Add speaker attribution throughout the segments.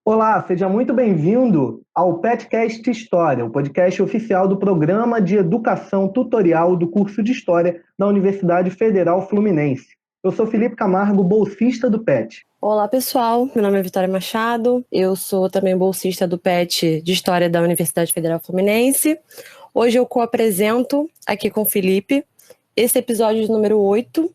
Speaker 1: Olá, seja muito bem-vindo ao PetCast História, o podcast oficial do Programa de Educação Tutorial do curso de História da Universidade Federal Fluminense. Eu sou Felipe Camargo, bolsista do PET.
Speaker 2: Olá, pessoal. Meu nome é Vitória Machado. Eu sou também bolsista do PET de História da Universidade Federal Fluminense. Hoje eu co-apresento aqui com o Felipe esse episódio número 8,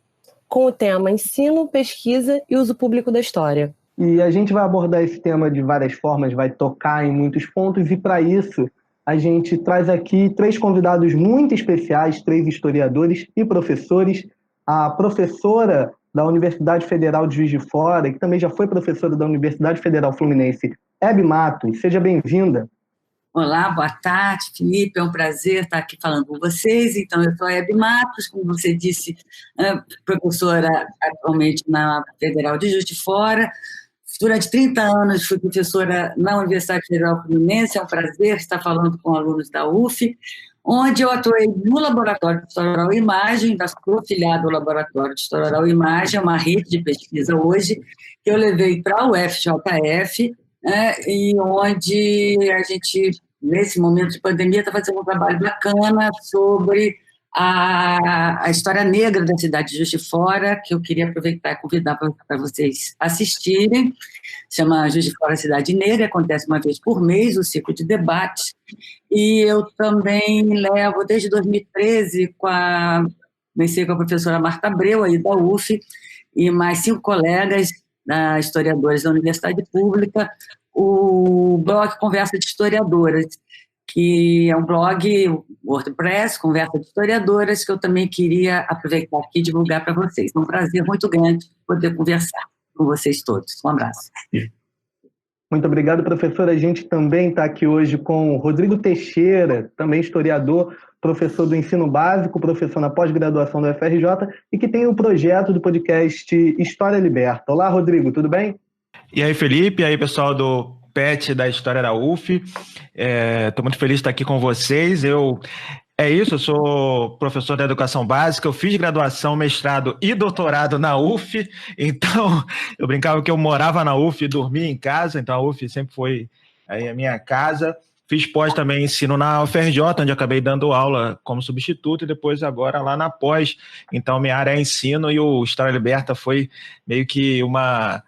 Speaker 2: com o tema Ensino, Pesquisa e Uso Público da História.
Speaker 1: E a gente vai abordar esse tema de várias formas, vai tocar em muitos pontos, e para isso a gente traz aqui 3 convidados muito especiais, 3 historiadores e professores. A professora da Universidade Federal de Juiz de Fora, que também já foi professora da Universidade Federal Fluminense, Hebe Matos. Seja bem-vinda.
Speaker 3: Olá, boa tarde, Felipe. É um prazer estar aqui falando com vocês. Então, eu sou a Hebe Matos, como você disse, professora atualmente na Federal de Juiz de Fora. Durante 30 anos fui professora na Universidade Federal Fluminense. É um prazer estar falando com alunos da UF, onde eu atuei no Laboratório de História Oral e Imagem, sou afiliada ao Laboratório de História Oral e Imagem, é uma rede de pesquisa hoje, que eu levei para a UFJF, e onde a gente, nesse momento de pandemia, está fazendo um trabalho bacana sobre a história negra da cidade de Juiz de Fora, que eu queria aproveitar e convidar para vocês assistirem. Chama Juiz de Fora Cidade Negra, acontece uma vez por mês, o ciclo de debates. E eu também levo, desde 2013, comecei com a professora Marta Abreu, aí da UF, e mais 5 colegas historiadores da Universidade Pública, o blog Conversa de Historiadoras, que é um blog WordPress, Conversa de Historiadoras, que eu também queria aproveitar aqui e divulgar para vocês. É um prazer muito grande poder conversar com vocês todos. Um abraço.
Speaker 1: Muito obrigado, professora. A gente também está aqui hoje com o Rodrigo Teixeira, também historiador, professor do ensino básico, professor na pós-graduação da UFRJ e que tem o projeto do podcast História Liberta. Olá, Rodrigo, tudo bem?
Speaker 4: E aí, Felipe, e aí, pessoal do PET da História da UF. Estou muito feliz de estar aqui com vocês. Eu sou professor da educação básica, eu fiz graduação, mestrado e doutorado na UF, então eu brincava que eu morava na UF e dormia em casa, então a UF sempre foi aí a minha casa. Fiz pós também ensino na UFRJ, onde eu acabei dando aula como substituto, e depois agora lá na pós. Então minha área é ensino e o História Liberta foi meio que uma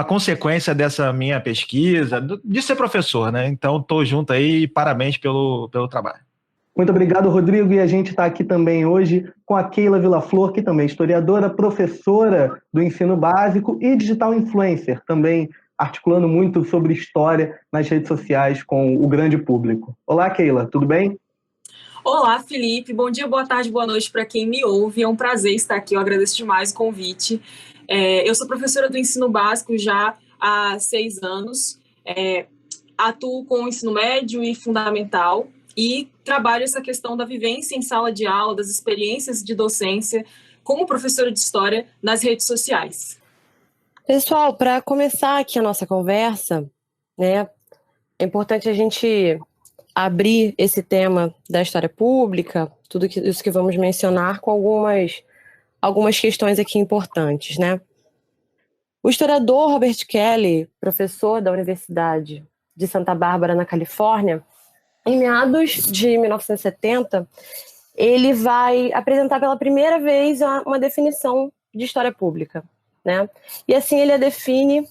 Speaker 4: consequência dessa minha pesquisa, de ser professor, né? Então estou junto aí e parabéns pelo trabalho.
Speaker 1: Muito obrigado, Rodrigo. E a gente está aqui também hoje com a Keila Villaflor, que também é historiadora, professora do ensino básico e digital influencer, também articulando muito sobre história nas redes sociais com o grande público. Olá, Keila, tudo bem?
Speaker 5: Olá, Felipe. Bom dia, boa tarde, boa noite para quem me ouve. É um prazer estar aqui. Eu agradeço demais o convite. Eu sou professora do ensino básico já há 6 anos. Atuo com o ensino médio e fundamental e trabalho essa questão da vivência em sala de aula, das experiências de docência como professora de história nas redes sociais.
Speaker 2: Pessoal, para começar aqui a nossa conversa, né, é importante a gente abrir esse tema da história pública, tudo isso que vamos mencionar, com algumas questões aqui importantes, né? O historiador Robert Kelly, professor da Universidade de Santa Bárbara, na Califórnia, em meados de 1970, ele vai apresentar pela primeira vez uma definição de história pública, né? E assim ele a define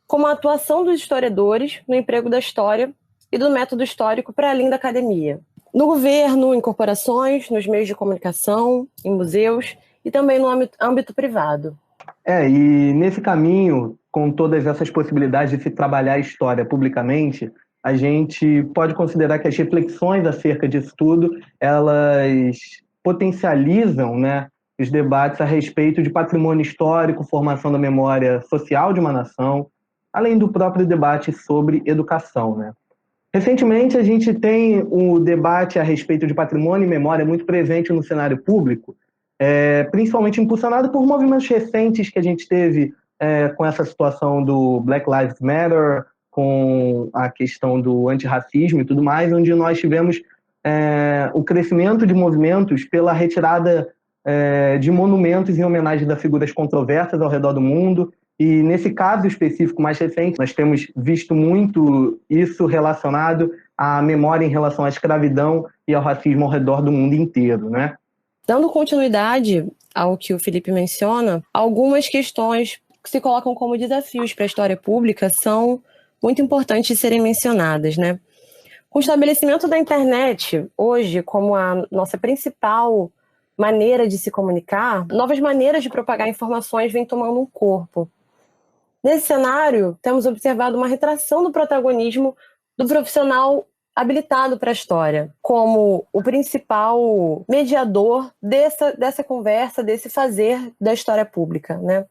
Speaker 2: como a atuação dos historiadores no emprego da história e do método histórico para além da academia. No governo, em corporações, nos meios de comunicação, em museus e também no âmbito privado.
Speaker 1: E nesse caminho, com todas essas possibilidades de se trabalhar a história publicamente, a gente pode considerar que as reflexões acerca disso tudo, elas potencializam, né, os debates a respeito de patrimônio histórico, formação da memória social de uma nação, além do próprio debate sobre educação, né? Recentemente, a gente tem o debate a respeito de patrimônio e memória muito presente no cenário público, principalmente impulsionado por movimentos recentes que a gente teve com essa situação do Black Lives Matter, com a questão do antirracismo e tudo mais, onde nós tivemos o crescimento de movimentos pela retirada de monumentos em homenagem a figuras controversas ao redor do mundo, E nesse caso específico mais recente, nós temos visto muito isso relacionado à memória em relação à escravidão e ao racismo ao redor do mundo inteiro, né?
Speaker 2: Dando continuidade ao que o Felipe menciona, algumas questões que se colocam como desafios para a história pública são muito importantes de serem mencionadas, né? Com o estabelecimento da internet, hoje, como a nossa principal maneira de se comunicar, novas maneiras de propagar informações vêm tomando um corpo. Nesse cenário, temos observado uma retração do protagonismo do profissional habilitado para a história, como o principal mediador dessa conversa, desse fazer da história pública, né?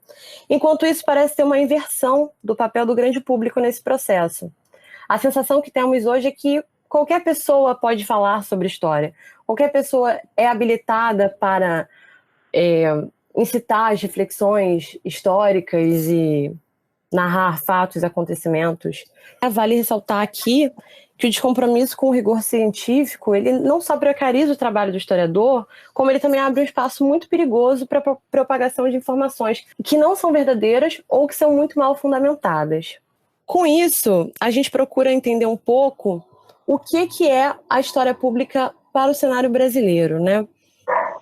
Speaker 2: Enquanto isso, parece ter uma inversão do papel do grande público nesse processo. A sensação que temos hoje é que qualquer pessoa pode falar sobre história, qualquer pessoa é habilitada para incitar as reflexões históricas e narrar fatos, acontecimentos. Vale ressaltar aqui que o descompromisso com o rigor científico, ele não só precariza o trabalho do historiador, como ele também abre um espaço muito perigoso para a propagação de informações que não são verdadeiras ou que são muito mal fundamentadas. Com isso, a gente procura entender um pouco o que é a história pública para o cenário brasileiro, né?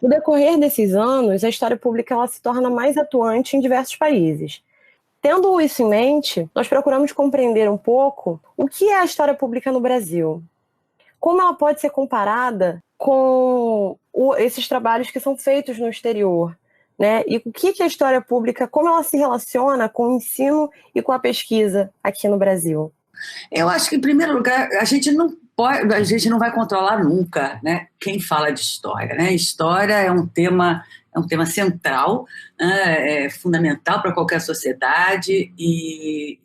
Speaker 2: No decorrer desses anos, a história pública ela se torna mais atuante em diversos países. Tendo isso em mente, nós procuramos compreender um pouco o que é a história pública no Brasil. Como ela pode ser comparada com esses trabalhos que são feitos no exterior, né? E o que é a história pública, como ela se relaciona com o ensino e com a pesquisa aqui no Brasil?
Speaker 3: Eu acho que, em primeiro lugar, a gente não vai controlar nunca, né, quem fala de história, né? História é um tema central, é fundamental para qualquer sociedade e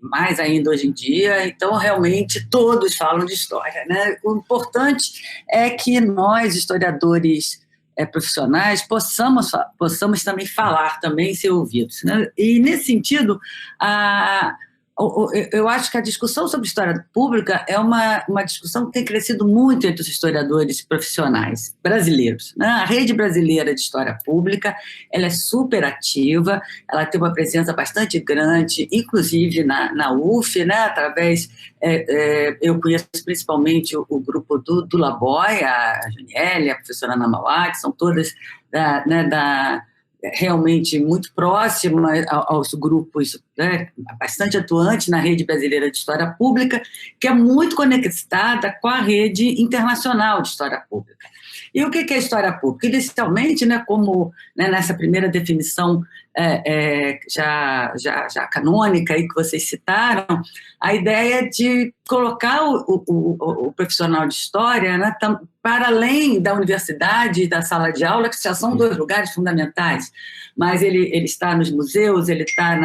Speaker 3: mais ainda hoje em dia. Então, realmente, todos falam de história, né? O importante é que nós, historiadores profissionais, possamos também falar, também ser ouvidos, né? E, nesse sentido, eu acho que a discussão sobre história pública é uma discussão que tem crescido muito entre os historiadores profissionais brasileiros, né? A Rede Brasileira de História Pública, ela é super ativa, ela tem uma presença bastante grande, inclusive na UF, né? Através, eu conheço principalmente o grupo do Laboy, a Janiele, a professora Ana Mauá, que são todas realmente muito próxima aos grupos, né, bastante atuantes na Rede Brasileira de História Pública, que é muito conectada com a Rede Internacional de História Pública. E o que é História Pública? Inicialmente, né, como, né, nessa primeira definição já canônica aí que vocês citaram, a ideia de colocar o profissional de história, né, para além da universidade e da sala de aula, que já são dois lugares fundamentais, mas ele está nos museus, ele está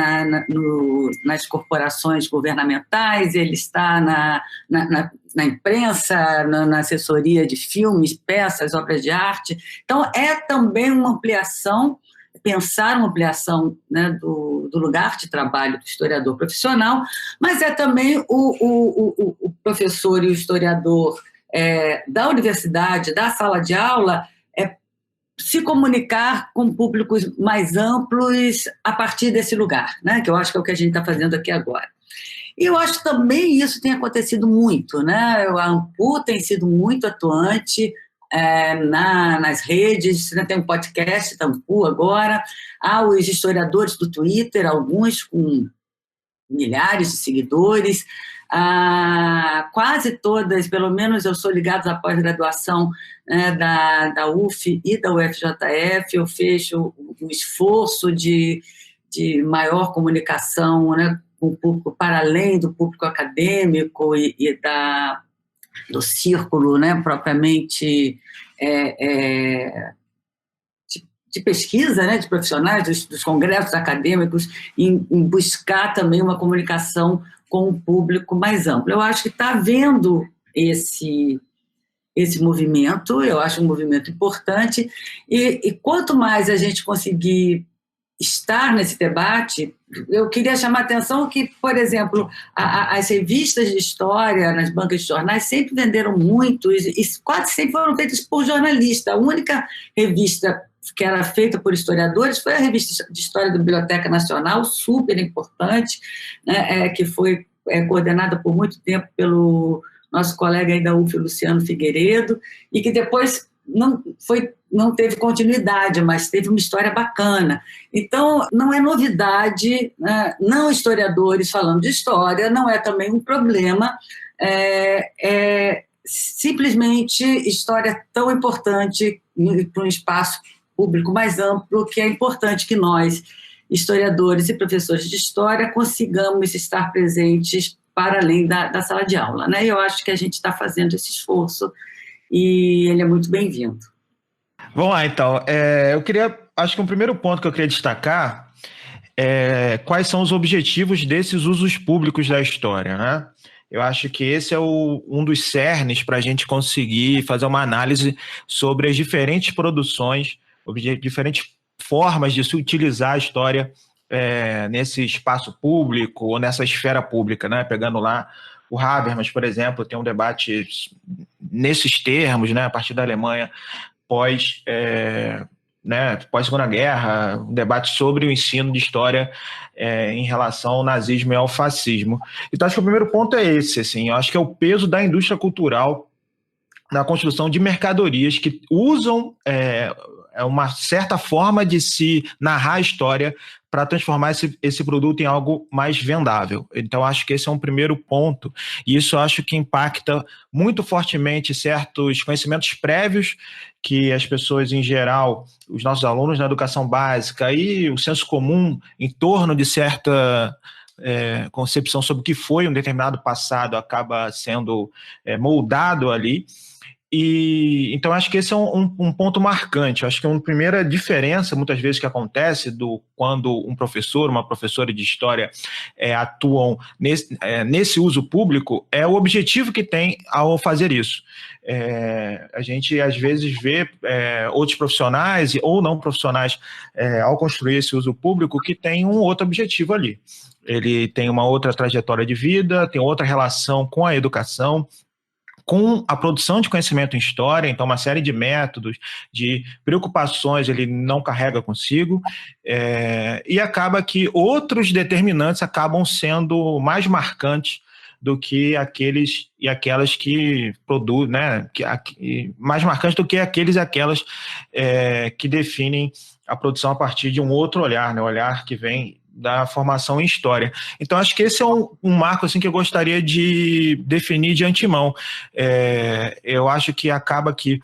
Speaker 3: nas corporações governamentais, ele está na imprensa, na assessoria de filmes, peças, obras de arte. Então, é também uma ampliação, pensar uma ampliação, né, do lugar de trabalho do historiador profissional, mas é também o professor e o historiador da universidade, da sala de aula, se comunicar com públicos mais amplos a partir desse lugar, né, que eu acho que é o que a gente está fazendo aqui agora. E eu acho que também isso tem acontecido muito, né? A ANPU tem sido muito atuante nas redes, né? Tem um podcast da ANPU agora, há os historiadores do Twitter, alguns com milhares de seguidores, quase todas, pelo menos eu sou ligada à pós-graduação, né, da UF e da UFJF, eu vejo um esforço de maior comunicação, né, com o público, para além do público acadêmico e do círculo, né, propriamente de pesquisa, né, de profissionais, dos congressos acadêmicos, em buscar também uma comunicação com um público mais amplo. Eu acho que está havendo esse movimento, eu acho um movimento importante, e quanto mais a gente conseguir estar nesse debate, eu queria chamar a atenção que, por exemplo, as revistas de história nas bancas de jornais sempre venderam muito e quase sempre foram feitas por jornalistas. A única revista que era feita por historiadores foi a revista de História da Biblioteca Nacional, super importante, né, que foi coordenada por muito tempo pelo nosso colega aí da UF, Luciano Figueiredo, e que depois não teve continuidade, mas teve uma história bacana. Então, não é novidade, né? Não historiadores falando de história, não é também um problema, simplesmente história tão importante para um espaço público mais amplo, que é importante que nós, historiadores e professores de história, consigamos estar presentes para além da sala de aula, né? Eu acho que a gente está fazendo esse esforço e ele é muito bem-vindo.
Speaker 4: Vamos lá, então. Acho que um primeiro ponto que eu queria destacar é quais são os objetivos desses usos públicos da história, né? Eu acho que esse é um dos cernes para a gente conseguir fazer uma análise sobre as diferentes produções, diferentes formas de se utilizar a história nesse espaço público ou nessa esfera pública, né? Pegando lá o Habermas, por exemplo, tem um debate nesses termos, né, a partir da Alemanha pós-Segunda Guerra, um debate sobre o ensino de história em relação ao nazismo e ao fascismo. Então, acho que o primeiro ponto é esse, assim, eu acho que é o peso da indústria cultural na construção de mercadorias que usam uma certa forma de se narrar a história para transformar esse produto em algo mais vendável. Então, acho que esse é um primeiro ponto, e isso acho que impacta muito fortemente certos conhecimentos prévios que as pessoas, em geral, os nossos alunos na educação básica e o senso comum em torno de certa concepção sobre o que foi um determinado passado acaba sendo moldado ali. E então acho que esse é um ponto marcante. Acho que uma primeira diferença, muitas vezes, que acontece quando um professor, uma professora de história atuam nesse uso público é o objetivo que tem ao fazer isso. A gente, às vezes, vê outros profissionais ou não profissionais ao construir esse uso público que tem um outro objetivo ali. Ele tem uma outra trajetória de vida, tem outra relação com a educação, com a produção de conhecimento em história, então uma série de métodos, de preocupações ele não carrega consigo, e acaba que outros determinantes acabam sendo mais marcantes do que aqueles e aquelas que produzem, né? Mais marcantes do que aqueles e aquelas que definem a produção a partir de um outro olhar, né? O olhar que vem da formação em história. Então, acho que esse é um marco assim, que eu gostaria de definir de antemão. Eu acho que acaba que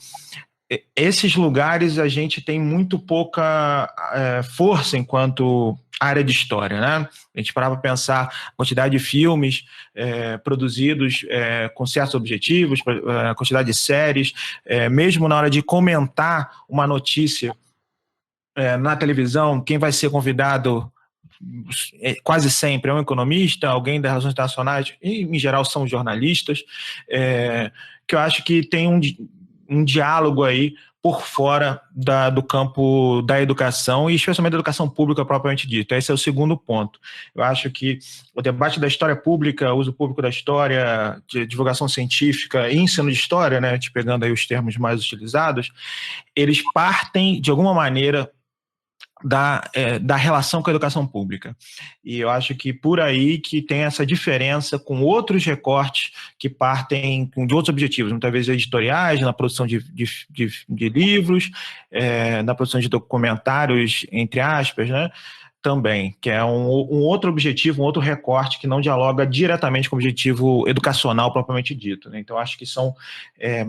Speaker 4: esses lugares a gente tem muito pouca força enquanto área de história, né? A gente parava para pensar a quantidade de filmes produzidos com certos objetivos, a quantidade de séries, mesmo na hora de comentar uma notícia na televisão, quem vai ser convidado quase sempre é um economista, alguém das relações internacionais, e em geral são jornalistas, que eu acho que tem um diálogo aí por fora do campo da educação e especialmente da educação pública propriamente dita. Esse é o segundo ponto. Eu acho que o debate da história pública, uso público da história, de divulgação científica e ensino de história, né, te pegando aí os termos mais utilizados, eles partem de alguma maneira da relação com a educação pública. E eu acho que por aí que tem essa diferença com outros recortes que partem de outros objetivos, muitas vezes editoriais, na produção de livros, na produção de documentários, entre aspas, né? Também, que é um outro objetivo, um outro recorte que não dialoga diretamente com o objetivo educacional propriamente dito, né? Então, acho que são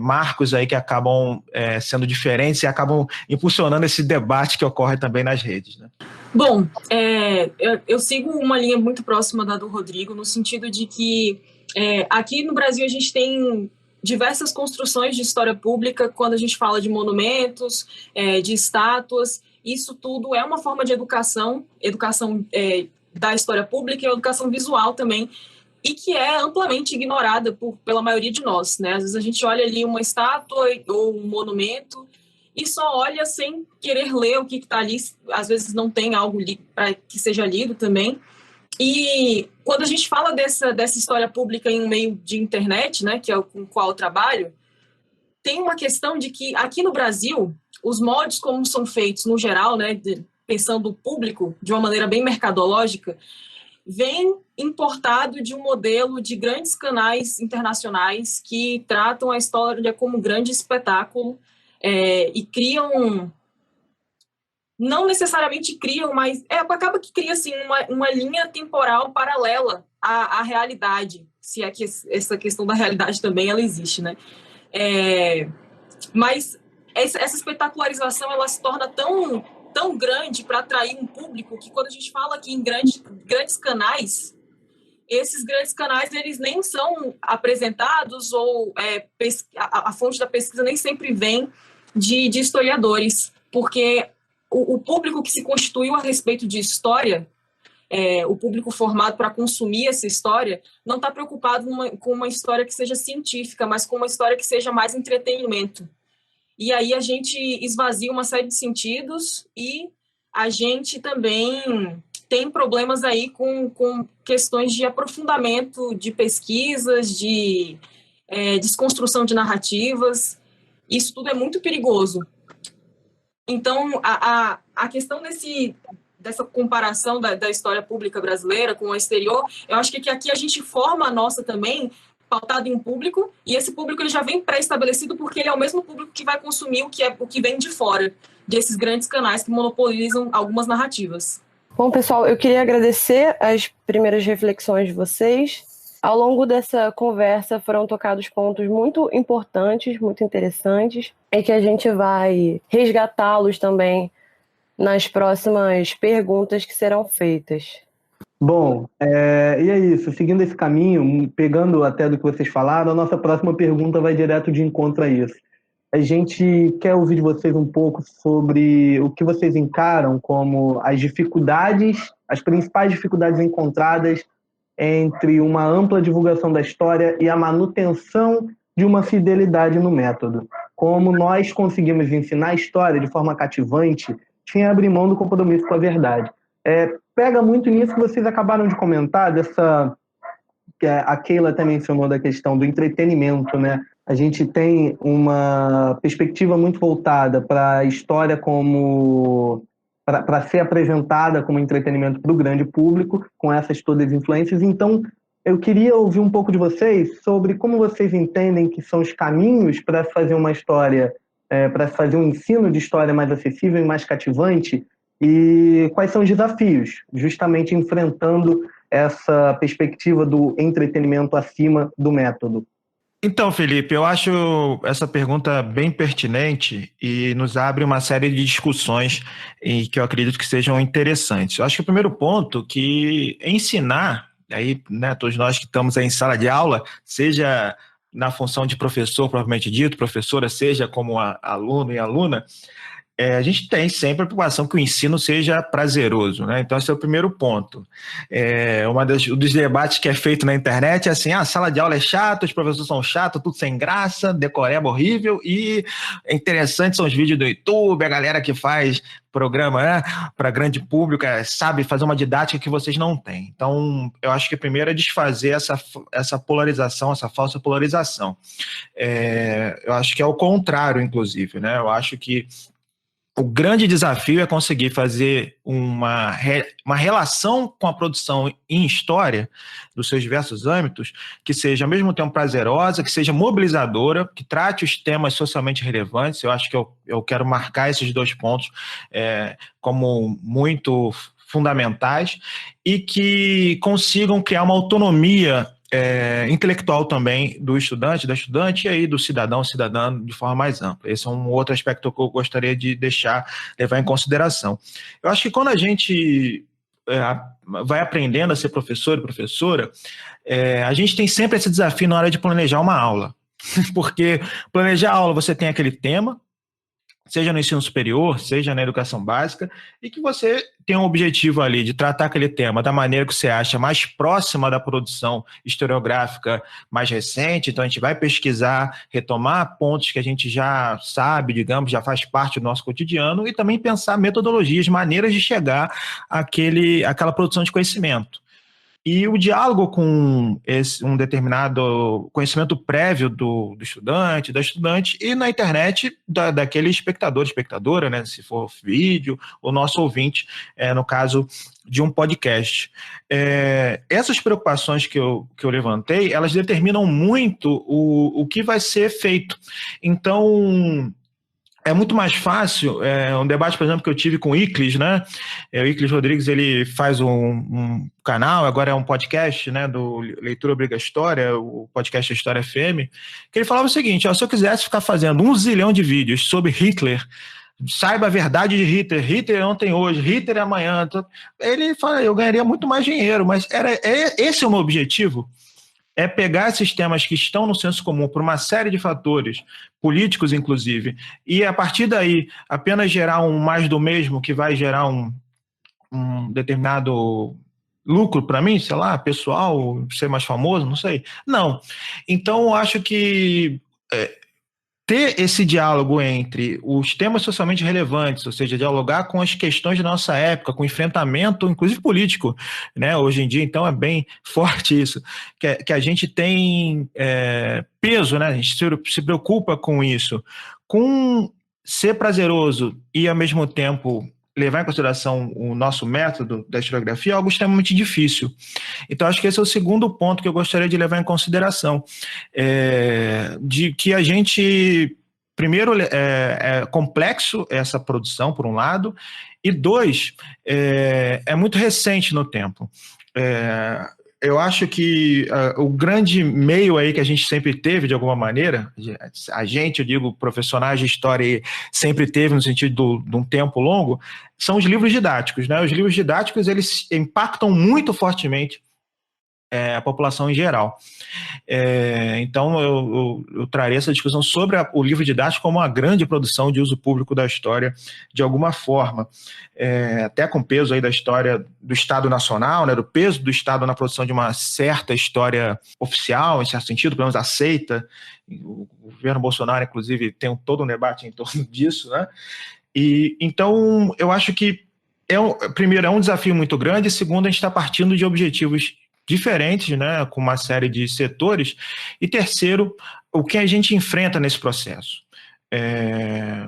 Speaker 4: marcos aí que acabam sendo diferentes e acabam impulsionando esse debate que ocorre também nas redes, né?
Speaker 5: Bom, eu sigo uma linha muito próxima da do Rodrigo, no sentido de que aqui no Brasil a gente tem diversas construções de história pública quando a gente fala de monumentos, de estátuas. Isso tudo é uma forma de educação da história pública e educação visual também, e que é amplamente ignorada pela maioria de nós, né? Às vezes a gente olha ali uma estátua ou um monumento e só olha sem querer ler o que está ali, às vezes não tem algo para que seja lido também. E quando a gente fala dessa história pública em um meio de internet, né, que é com o qual eu trabalho, tem uma questão de que aqui no Brasil, os moldes como são feitos no geral, né, pensando o público de uma maneira bem mercadológica, vem importado de um modelo de grandes canais internacionais que tratam a história como um grande espetáculo e criam, não necessariamente criam, mas acaba que cria assim, uma linha temporal paralela à realidade, se é que essa questão da realidade também ela existe, né? Mas essa espetacularização ela se torna tão grande para atrair um público que quando a gente fala aqui em grandes canais, esses grandes canais eles nem são apresentados ou a fonte da pesquisa nem sempre vem de historiadores, porque o público que se constituiu a respeito de história, o público formado para consumir essa história, não está preocupado com uma história que seja científica, mas com uma história que seja mais entretenimento. E aí a gente esvazia uma série de sentidos e a gente também tem problemas aí com questões de aprofundamento de pesquisas, de desconstrução de narrativas. Isso tudo é muito perigoso. Então, a questão dessa comparação da história pública brasileira com o exterior, eu acho que aqui a gente forma a nossa também, pautado em um público, e esse público ele já vem pré-estabelecido porque ele é o mesmo público que vai consumir o que vem de fora, desses grandes canais que monopolizam algumas narrativas.
Speaker 2: Bom, pessoal, eu queria agradecer as primeiras reflexões de vocês. Ao longo dessa conversa foram tocados pontos muito importantes, muito interessantes, e que a gente vai resgatá-los também nas próximas perguntas que serão feitas.
Speaker 1: Bom, e é isso. Seguindo esse caminho, pegando até do que vocês falaram, a nossa próxima pergunta vai direto de encontro a isso. A gente quer ouvir de vocês um pouco sobre o que vocês encaram como as dificuldades, as principais dificuldades encontradas entre uma ampla divulgação da história e a manutenção de uma fidelidade no método. Como nós conseguimos ensinar a história de forma cativante sem abrir mão do compromisso com a verdade. Pega muito nisso que vocês acabaram de comentar, que a Keila até mencionou da questão do entretenimento, né? A gente tem uma perspectiva muito voltada para a história para ser apresentada como entretenimento para o grande público, com essas todas as influências. Então, eu queria ouvir um pouco de vocês sobre como vocês entendem que são os caminhos para fazer uma história, para fazer um ensino de história mais acessível e mais cativante, e quais são os desafios, justamente enfrentando essa perspectiva do entretenimento acima do método.
Speaker 4: Então, Felipe, eu acho essa pergunta bem pertinente e nos abre uma série de discussões e que eu acredito que sejam interessantes. Eu acho que o primeiro ponto que ensinar, aí, né, todos nós que estamos aí em sala de aula, seja na função de professor, propriamente dito, professora, seja como aluno e aluna, a gente tem sempre a preocupação que o ensino seja prazeroso, né? Então, esse é o primeiro ponto. Um dos debates que é feito na internet é assim, a sala de aula é chata, os professores são chatos, tudo sem graça, decoreba horrível, e interessante são os vídeos do YouTube, a galera que faz programa, né, para grande público, sabe fazer uma didática que vocês não têm. Então, eu acho que primeiro é desfazer essa polarização, essa falsa polarização. Eu acho que é o contrário, inclusive, né? Eu acho que o grande desafio é conseguir fazer uma relação com a produção em história, dos seus diversos âmbitos, que seja ao mesmo tempo prazerosa, que seja mobilizadora, que trate os temas socialmente relevantes. Eu acho que eu quero marcar esses dois pontos como muito fundamentais e que consigam criar uma autonomia intelectual também do estudante, da estudante e aí do cidadão, cidadã de forma mais ampla. Esse é um outro aspecto que eu gostaria de levar em consideração. Eu acho que quando a gente vai aprendendo a ser professor e professora, a gente tem sempre esse desafio na hora de planejar uma aula. Porque planejar a aula você tem aquele tema, seja no ensino superior, seja na educação básica, e que você tem um objetivo ali de tratar aquele tema da maneira que você acha mais próxima da produção historiográfica mais recente. Então, a gente vai pesquisar, retomar pontos que a gente já sabe, digamos, já faz parte do nosso cotidiano, e também pensar metodologias, maneiras de chegar àquela produção de conhecimento. E o diálogo com um determinado conhecimento prévio do estudante, da estudante, e na internet daquele espectador, espectadora, né, se for vídeo, o nosso ouvinte, no caso de um podcast. Essas preocupações que eu levantei, elas determinam muito o que vai ser feito. Então, é muito mais fácil, um debate, por exemplo, que eu tive com o Iclis, né? O Iclis Rodrigues, ele faz um canal, agora é um podcast, né, do Leitura Obriga História, o podcast História FM, que ele falava o seguinte: se eu quisesse ficar fazendo 1 zilhão de vídeos sobre Hitler, saiba a verdade de Hitler, Hitler é ontem, hoje, Hitler é amanhã, ele fala, eu ganharia muito mais dinheiro, mas esse é o meu objetivo. É pegar esses temas que estão no senso comum por uma série de fatores, políticos inclusive, e a partir daí apenas gerar um mais do mesmo que vai gerar um determinado lucro para mim, sei lá, pessoal, ser mais famoso, não sei. Não. Então, eu acho que ter esse diálogo entre os temas socialmente relevantes, ou seja, dialogar com as questões da nossa época, com enfrentamento, inclusive político, né? Hoje em dia, então, é bem forte isso, que a gente tem peso, né? A gente se preocupa com isso, com ser prazeroso e, ao mesmo tempo, levar em consideração o nosso método da historiografia é algo extremamente difícil. Então, acho que esse é o segundo ponto que eu gostaria de levar em consideração, de que a gente, primeiro, é complexo essa produção, por um lado, e dois, é muito recente no tempo. Eu acho que o grande meio aí que a gente sempre teve, de alguma maneira, a gente, eu digo, profissionais de história, sempre teve no sentido de um tempo longo, são os livros didáticos, né? Os livros didáticos, eles impactam muito fortemente a população em geral. Então, eu trarei essa discussão sobre o livro didático como uma grande produção de uso público da história, de alguma forma, até com peso aí da história do Estado Nacional, né, do peso do Estado na produção de uma certa história oficial, em certo sentido, pelo menos aceita. O governo Bolsonaro, inclusive, tem todo um debate em torno disso, né? E, então, eu acho que, primeiro, é um desafio muito grande, e segundo, a gente está partindo de objetivos diferentes, né, com uma série de setores, e terceiro, o que a gente enfrenta nesse processo.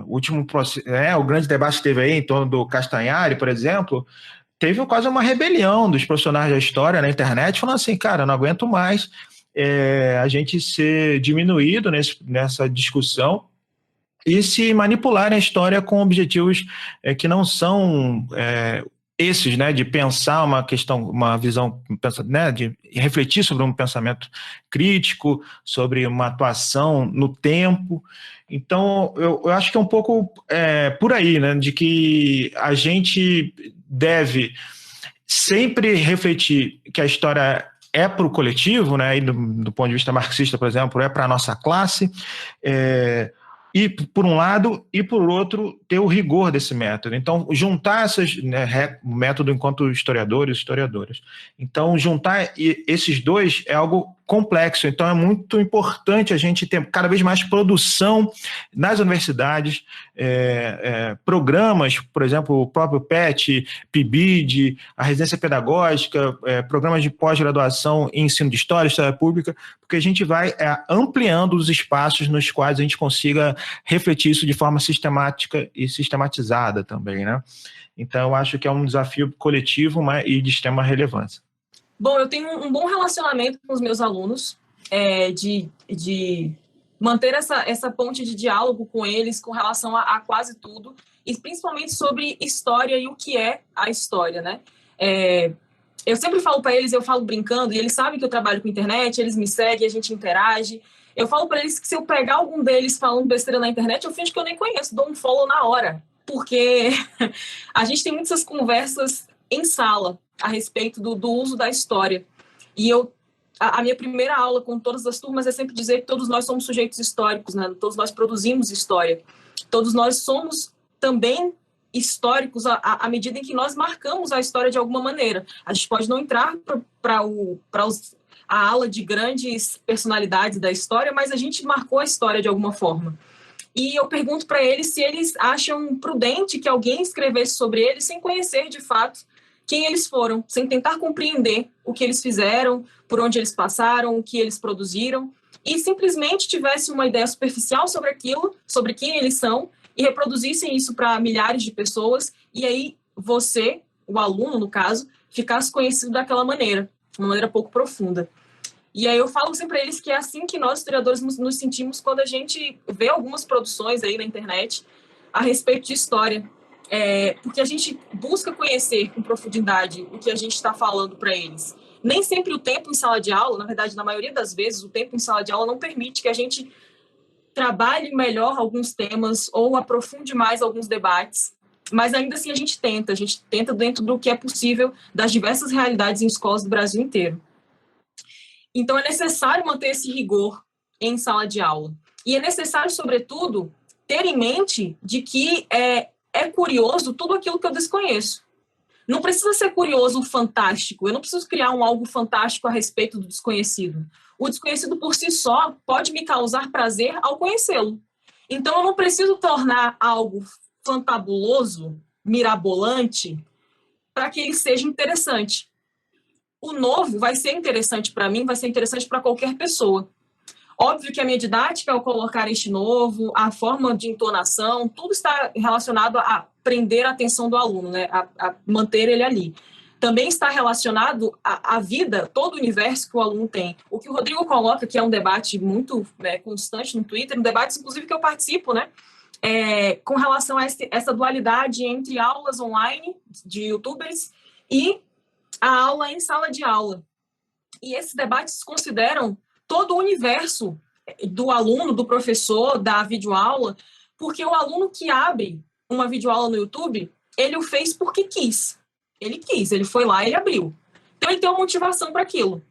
Speaker 4: O grande debate que teve aí em torno do Castanhari, por exemplo, teve quase uma rebelião dos profissionais da história na internet, falando assim, cara, eu não aguento mais a gente ser diminuído nessa discussão e se manipularem a história com objetivos que não são esses, né, de pensar uma questão, uma visão, né, de refletir sobre um pensamento crítico, sobre uma atuação no tempo. Então, eu acho que é um pouco por aí, né, de que a gente deve sempre refletir que a história é para o coletivo, né, e do ponto de vista marxista, por exemplo, é para a nossa classe, e por um lado, e por outro, ter o rigor desse método. Então, juntar o método enquanto historiadores e historiadoras. Então, juntar esses dois é algo complexo. Então, é muito importante a gente ter cada vez mais produção nas universidades, programas, por exemplo, o próprio PET, PIBID, a residência pedagógica, programas de pós-graduação em ensino de história pública, porque a gente vai ampliando os espaços nos quais a gente consiga refletir isso de forma sistemática e sistematizada também, né? Então, eu acho que é um desafio coletivo e de extrema relevância.
Speaker 5: Bom, eu tenho um bom relacionamento com os meus alunos, de manter essa ponte de diálogo com eles com relação a quase tudo, e principalmente sobre história e o que é a história, né? Eu sempre falo para eles, eu falo brincando, e eles sabem que eu trabalho com internet, eles me seguem, a gente interage. Eu falo para eles que se eu pegar algum deles falando besteira na internet, eu finjo que eu nem conheço, dou um follow na hora, porque a gente tem muitas conversas em sala a respeito do uso da história. E a minha primeira aula com todas as turmas é sempre dizer que todos nós somos sujeitos históricos, né? Todos nós produzimos história. Todos nós somos também históricos à medida em que nós marcamos a história de alguma maneira. A gente pode não entrar para a ala de grandes personalidades da história, mas a gente marcou a história de alguma forma. E eu pergunto para eles se eles acham prudente que alguém escrevesse sobre eles sem conhecer, de fato, quem eles foram, sem tentar compreender o que eles fizeram, por onde eles passaram, o que eles produziram, e simplesmente tivesse uma ideia superficial sobre aquilo, sobre quem eles são, e reproduzissem isso para milhares de pessoas, e aí você, o aluno, no caso, ficasse conhecido daquela maneira, de uma maneira pouco profunda. E aí eu falo sempre para eles que é assim que nós, historiadores, nos sentimos quando a gente vê algumas produções aí na internet a respeito de história. Porque a gente busca conhecer com profundidade o que a gente está falando para eles. Nem sempre o tempo em sala de aula, na verdade, na maioria das vezes, o tempo em sala de aula não permite que a gente trabalhe melhor alguns temas ou aprofunde mais alguns debates, mas ainda assim a gente tenta dentro do que é possível das diversas realidades em escolas do Brasil inteiro. Então é necessário manter esse rigor em sala de aula. E é necessário, sobretudo, ter em mente de que é curioso tudo aquilo que eu desconheço. Não precisa ser curioso o fantástico, eu não preciso criar algo fantástico a respeito do desconhecido. O desconhecido por si só pode me causar prazer ao conhecê-lo. Então eu não preciso tornar algo fantabuloso, mirabolante, para que ele seja interessante. O novo vai ser interessante para mim, vai ser interessante para qualquer pessoa. Óbvio que a minha didática, ao colocar este novo, a forma de entonação, tudo está relacionado a prender a atenção do aluno, né? A manter ele ali. Também está relacionado à vida, todo o universo que o aluno tem. O que o Rodrigo coloca, que é um debate muito constante no Twitter, um debate, inclusive, que eu participo, né? Com relação a essa dualidade entre aulas online de youtubers e a aula em sala de aula. E esses debates consideram todo o universo do aluno, do professor, da videoaula, porque o aluno que abre uma videoaula no YouTube, ele o fez porque quis. Ele foi lá, ele abriu. Então, ele tem uma motivação para aquilo.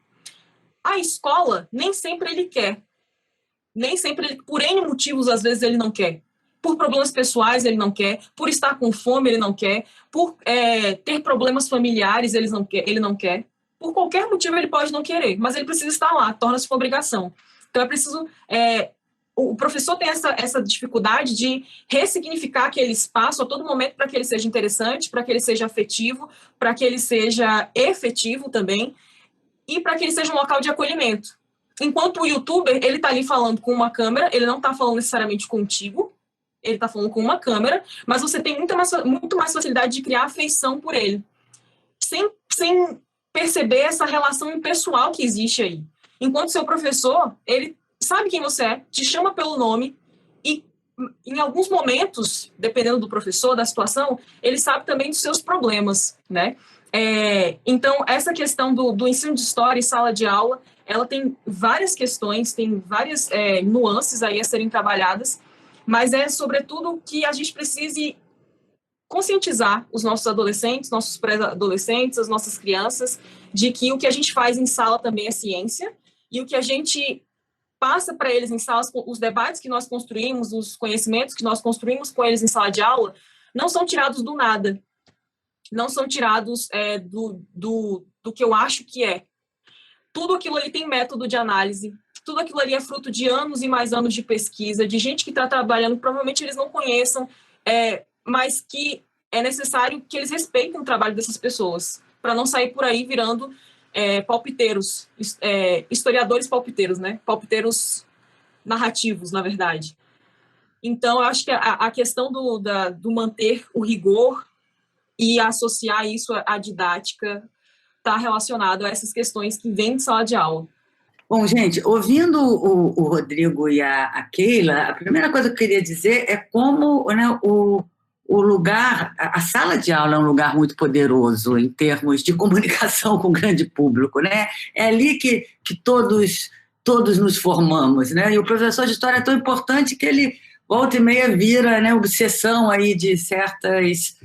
Speaker 5: A escola, nem sempre ele quer. Nem sempre, por N motivos, às vezes ele não quer. Por problemas pessoais, ele não quer. Por estar com fome, ele não quer. Por ter problemas familiares, ele não quer. Por qualquer motivo, ele pode não querer, mas ele precisa estar lá, torna-se uma obrigação. Então, é preciso... o professor tem essa dificuldade de ressignificar aquele espaço a todo momento para que ele seja interessante, para que ele seja afetivo, para que ele seja efetivo também, e para que ele seja um local de acolhimento. Enquanto o youtuber, ele está ali falando com uma câmera, ele não está falando necessariamente contigo, ele está falando com uma câmera, mas você tem muito mais facilidade de criar afeição por ele, sem perceber essa relação impessoal que existe aí. Enquanto seu professor, ele sabe quem você é, te chama pelo nome e, em alguns momentos, dependendo do professor, da situação, ele sabe também dos seus problemas, né? Então, essa questão do ensino de história e sala de aula, ela tem várias questões, tem várias nuances aí a serem trabalhadas, mas sobretudo, que a gente precise conscientizar os nossos adolescentes, nossos pré-adolescentes, as nossas crianças, de que o que a gente faz em sala também é ciência, e o que a gente passa para eles em salas, os debates que nós construímos, os conhecimentos que nós construímos com eles em sala de aula, não são tirados do nada, não são tirados do que eu acho que é. Tudo aquilo ali tem método de análise, tudo aquilo ali é fruto de anos e mais anos de pesquisa, de gente que está trabalhando, provavelmente eles não conheçam, mas que é necessário que eles respeitem o trabalho dessas pessoas, para não sair por aí virando palpiteiros, historiadores palpiteiros, né? Palpiteiros narrativos, na verdade. Então, eu acho que a questão do manter o rigor e associar isso à didática está relacionado a essas questões que vêm de sala de aula.
Speaker 3: Bom, gente, ouvindo o Rodrigo e a Keila, a primeira coisa que eu queria dizer é como, né, o lugar, a sala de aula é um lugar muito poderoso em termos de comunicação com o grande público, né? É ali que todos nos formamos, né? E o professor de história é tão importante que ele volta e meia vira, né, obsessão aí de certas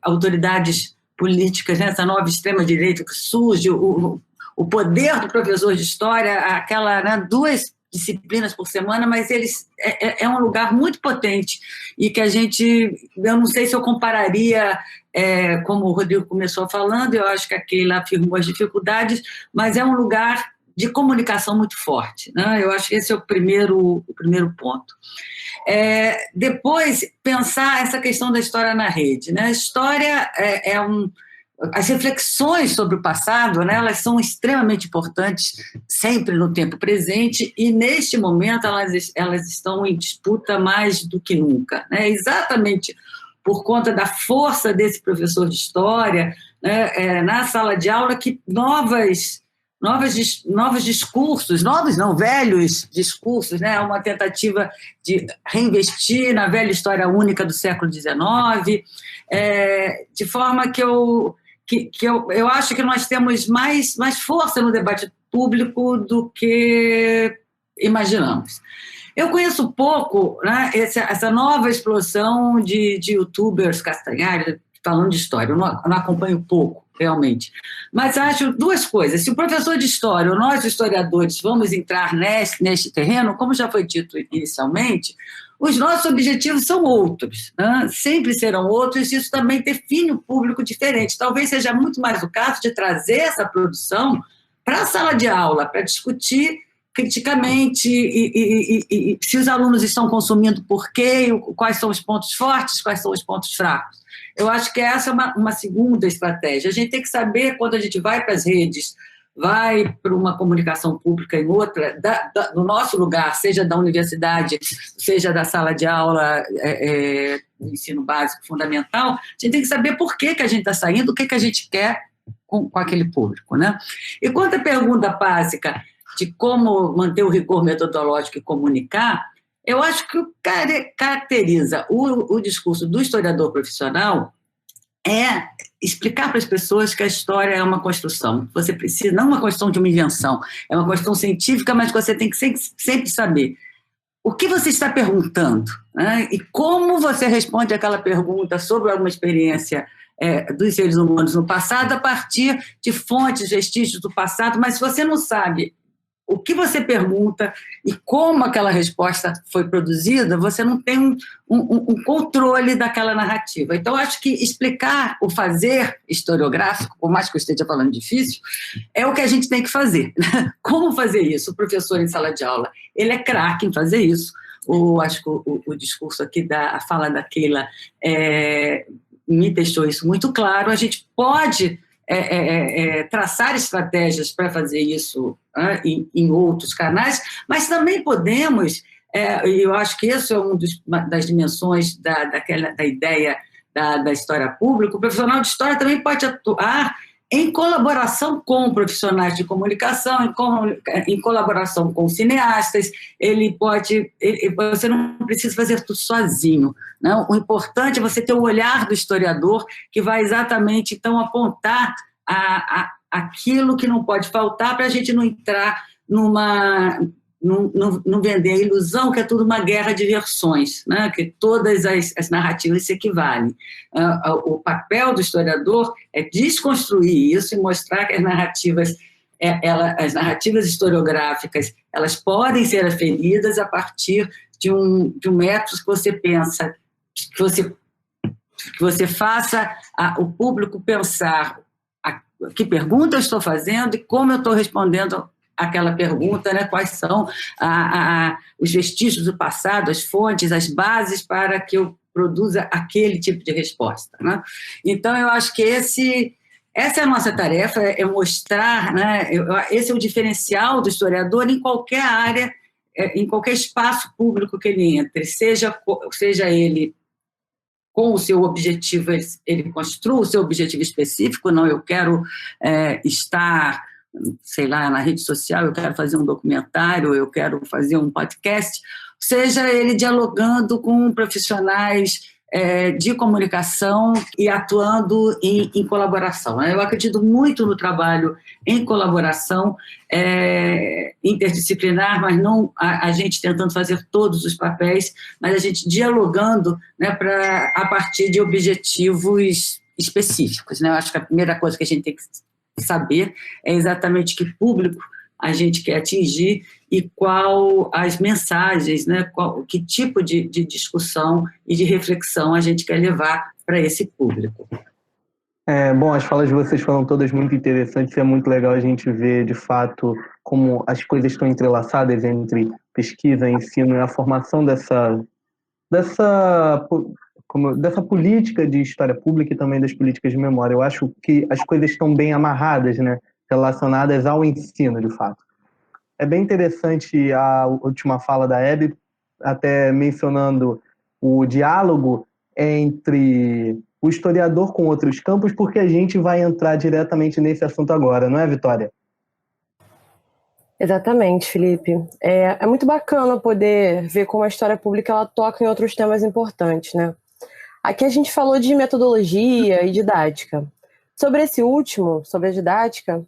Speaker 3: autoridades políticas, né? Essa nova extrema-direita que surge, o poder do professor de história, aquela, né, duas disciplinas por semana, mas é um lugar muito potente e que eu não sei se eu compararia, como o Rodrigo começou falando, eu acho que a Keila afirmou as dificuldades, mas é um lugar de comunicação muito forte, né? Eu acho que esse é o primeiro ponto. Depois, pensar essa questão da história na rede, né? A história as reflexões sobre o passado, né, elas são extremamente importantes sempre no tempo presente e, neste momento, elas estão em disputa mais do que nunca, né? Exatamente por conta da força desse professor de história, né, na sala de aula, que novos discursos, velhos discursos, né? Uma tentativa de reinvestir na velha história única do século XIX, de forma que eu acho que nós temos mais força no debate público do que imaginamos. Eu conheço pouco, né, essa nova explosão de youtubers castanhares falando de história, eu não acompanho pouco, realmente. Mas acho duas coisas. Se o professor de história, ou nós historiadores, vamos entrar neste terreno, como já foi dito inicialmente, os nossos objetivos são outros, né? Sempre serão outros, e isso também define um público diferente. Talvez seja muito mais o caso de trazer essa produção para a sala de aula, para discutir criticamente e se os alunos estão consumindo por quê, quais são os pontos fortes, quais são os pontos fracos. Eu acho que essa é uma segunda estratégia. A gente tem que saber, quando a gente vai para as redes, vai para uma comunicação pública em outra, no nosso lugar, seja da universidade, seja da sala de aula do ensino básico fundamental, a gente tem que saber por que a gente está saindo, o que a gente quer com aquele público, né? E quanto à pergunta básica de como manter o rigor metodológico e comunicar, eu acho que o que caracteriza o discurso do historiador profissional é explicar para as pessoas que a história é uma construção. Você precisa, não uma construção de uma invenção, é uma construção científica, mas você tem que sempre saber o que você está perguntando, né? E como você responde aquela pergunta sobre alguma experiência dos seres humanos no passado a partir de fontes, vestígios do passado, mas se você não sabe o que você pergunta e como aquela resposta foi produzida, você não tem um controle daquela narrativa. Então, acho que explicar o fazer historiográfico, por mais que eu esteja falando difícil, é o que a gente tem que fazer. Como fazer isso? O professor em sala de aula, ele é craque em fazer isso. Acho que o discurso aqui, a fala da Keila, me deixou isso muito claro. A gente pode traçar estratégias para fazer isso em outros canais, mas também podemos, e eu acho que isso é uma das dimensões da ideia da história pública, o profissional de história também pode atuar em colaboração com profissionais de comunicação, em colaboração com cineastas. Você não precisa fazer tudo sozinho, não? O importante é você ter o olhar do historiador que vai exatamente, então, apontar aquilo que não pode faltar para a gente não entrar não vender a ilusão que é tudo uma guerra de versões, né? Que todas as narrativas se equivalem. O papel do historiador é desconstruir isso e mostrar que as narrativas historiográficas, elas podem ser aferidas a partir de um método que você pensa, que você faça o público pensar que pergunta eu estou fazendo e como eu estou respondendo aquela pergunta, né? Quais são os vestígios do passado, as fontes, as bases para que eu produza aquele tipo de resposta, né? Então, eu acho que essa é a nossa tarefa, é mostrar, né? Esse é o diferencial do historiador em qualquer área, em qualquer espaço público que ele entre, seja ele com o seu objetivo, ele construa o seu objetivo específico, não, eu quero estar, sei lá, na rede social, eu quero fazer um documentário, eu quero fazer um podcast, seja ele dialogando com profissionais de comunicação e atuando em colaboração, né? Eu acredito muito no trabalho em colaboração interdisciplinar, mas não a gente tentando fazer todos os papéis, mas a gente dialogando, né, a partir de objetivos específicos, né? Eu acho que a primeira coisa que a gente tem que saber é exatamente que público a gente quer atingir e qual as mensagens, né, que tipo de discussão e de reflexão a gente quer levar para esse público.
Speaker 1: Bom, as falas de vocês foram todas muito interessantes, é muito legal a gente ver, de fato, como as coisas estão entrelaçadas entre pesquisa, ensino e a formação dessa política de história pública e também das políticas de memória. Eu acho que as coisas estão bem amarradas, né, relacionadas ao ensino, de fato. É bem interessante a última fala da Hebe, até mencionando o diálogo entre o historiador com outros campos, porque a gente vai entrar diretamente nesse assunto agora, não é, Vitória?
Speaker 2: Exatamente, Felipe. É muito bacana poder ver como a história pública ela toca em outros temas importantes, né? Aqui a gente falou de metodologia e didática. Sobre esse último, sobre a didática,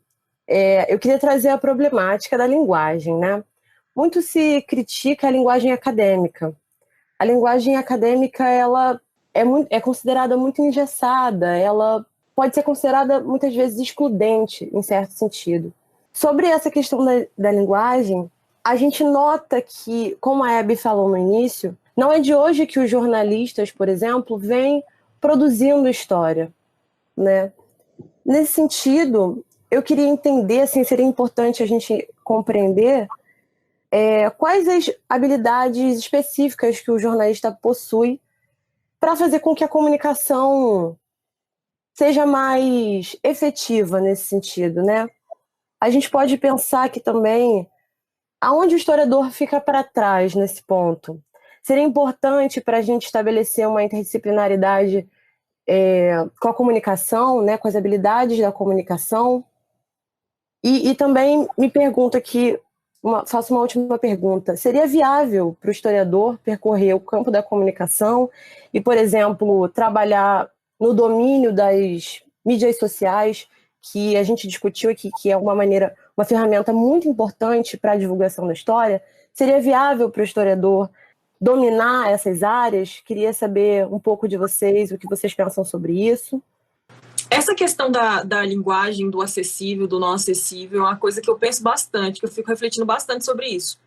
Speaker 2: eu queria trazer a problemática da linguagem, né? Muito se critica a linguagem acadêmica. A linguagem acadêmica, ela é considerada muito engessada, ela pode ser considerada muitas vezes excludente, em certo sentido. Sobre essa questão da linguagem, a gente nota que, como a Hebe falou no início, não é de hoje que os jornalistas, por exemplo, vêm produzindo história, né? Nesse sentido, eu queria entender, assim, seria importante a gente compreender quais as habilidades específicas que o jornalista possui para fazer com que a comunicação seja mais efetiva nesse sentido, né? A gente pode pensar que também aonde o historiador fica para trás nesse ponto. Seria importante para a gente estabelecer uma interdisciplinaridade com a comunicação, né, com as habilidades da comunicação. E também me pergunto aqui, faço uma última pergunta. Seria viável para o historiador percorrer o campo da comunicação e, por exemplo, trabalhar no domínio das mídias sociais, que a gente discutiu aqui, que é uma ferramenta muito importante para a divulgação da história? Seria viável para o historiador dominar essas áreas? Queria saber um pouco de vocês, o que vocês pensam sobre isso.
Speaker 5: Essa questão da linguagem, do acessível, do não acessível, é uma coisa que eu penso bastante, que eu fico refletindo bastante sobre isso.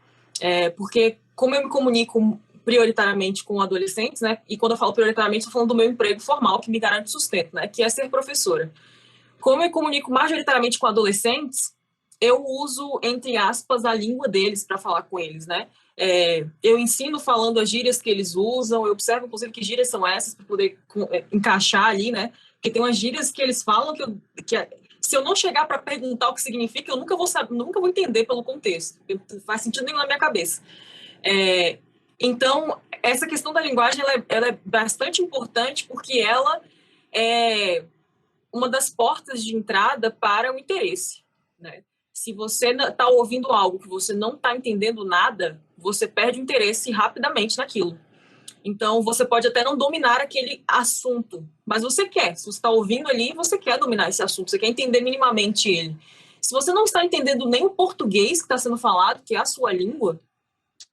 Speaker 5: Porque como eu me comunico prioritariamente com adolescentes, né, e quando eu falo prioritariamente, estou falando do meu emprego formal, que me garante sustento, né, que é ser professora. Como eu comunico majoritariamente com adolescentes, eu uso, entre aspas, a língua deles para falar com eles, né? Eu ensino falando as gírias que eles usam, eu observo, inclusive, que gírias são essas para poder encaixar ali, né? Porque tem umas gírias que eles falam que se eu não chegar para perguntar o que significa, eu nunca vou entender pelo contexto. Não faz sentido nenhum na minha cabeça. Então, essa questão da linguagem ela é bastante importante porque ela é uma das portas de entrada para o interesse, né? Se você está ouvindo algo que você não está entendendo nada, você perde o interesse rapidamente naquilo. Então, você pode até não dominar aquele assunto, mas você quer. Se você está ouvindo ali, você quer dominar esse assunto, você quer entender minimamente ele. Se você não está entendendo nem o português que está sendo falado, que é a sua língua,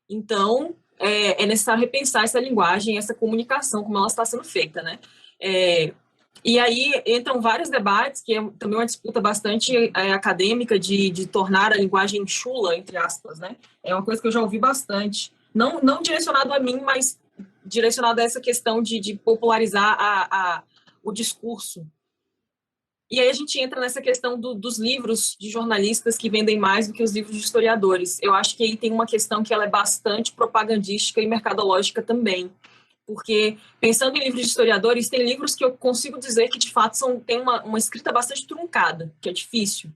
Speaker 5: então é necessário repensar essa linguagem, essa comunicação, como ela está sendo feita, né? E aí entram vários debates, que é também uma disputa bastante acadêmica de tornar a linguagem chula, entre aspas, né? É uma coisa que eu já ouvi bastante. Não direcionado a mim, mas direcionado a essa questão de popularizar o discurso. E aí a gente entra nessa questão dos livros de jornalistas que vendem mais do que os livros de historiadores. Eu acho que aí tem uma questão que ela é bastante propagandística e mercadológica também. Porque, pensando em livros de historiadores, tem livros que eu consigo dizer que, de fato, tem uma escrita bastante truncada, que é difícil.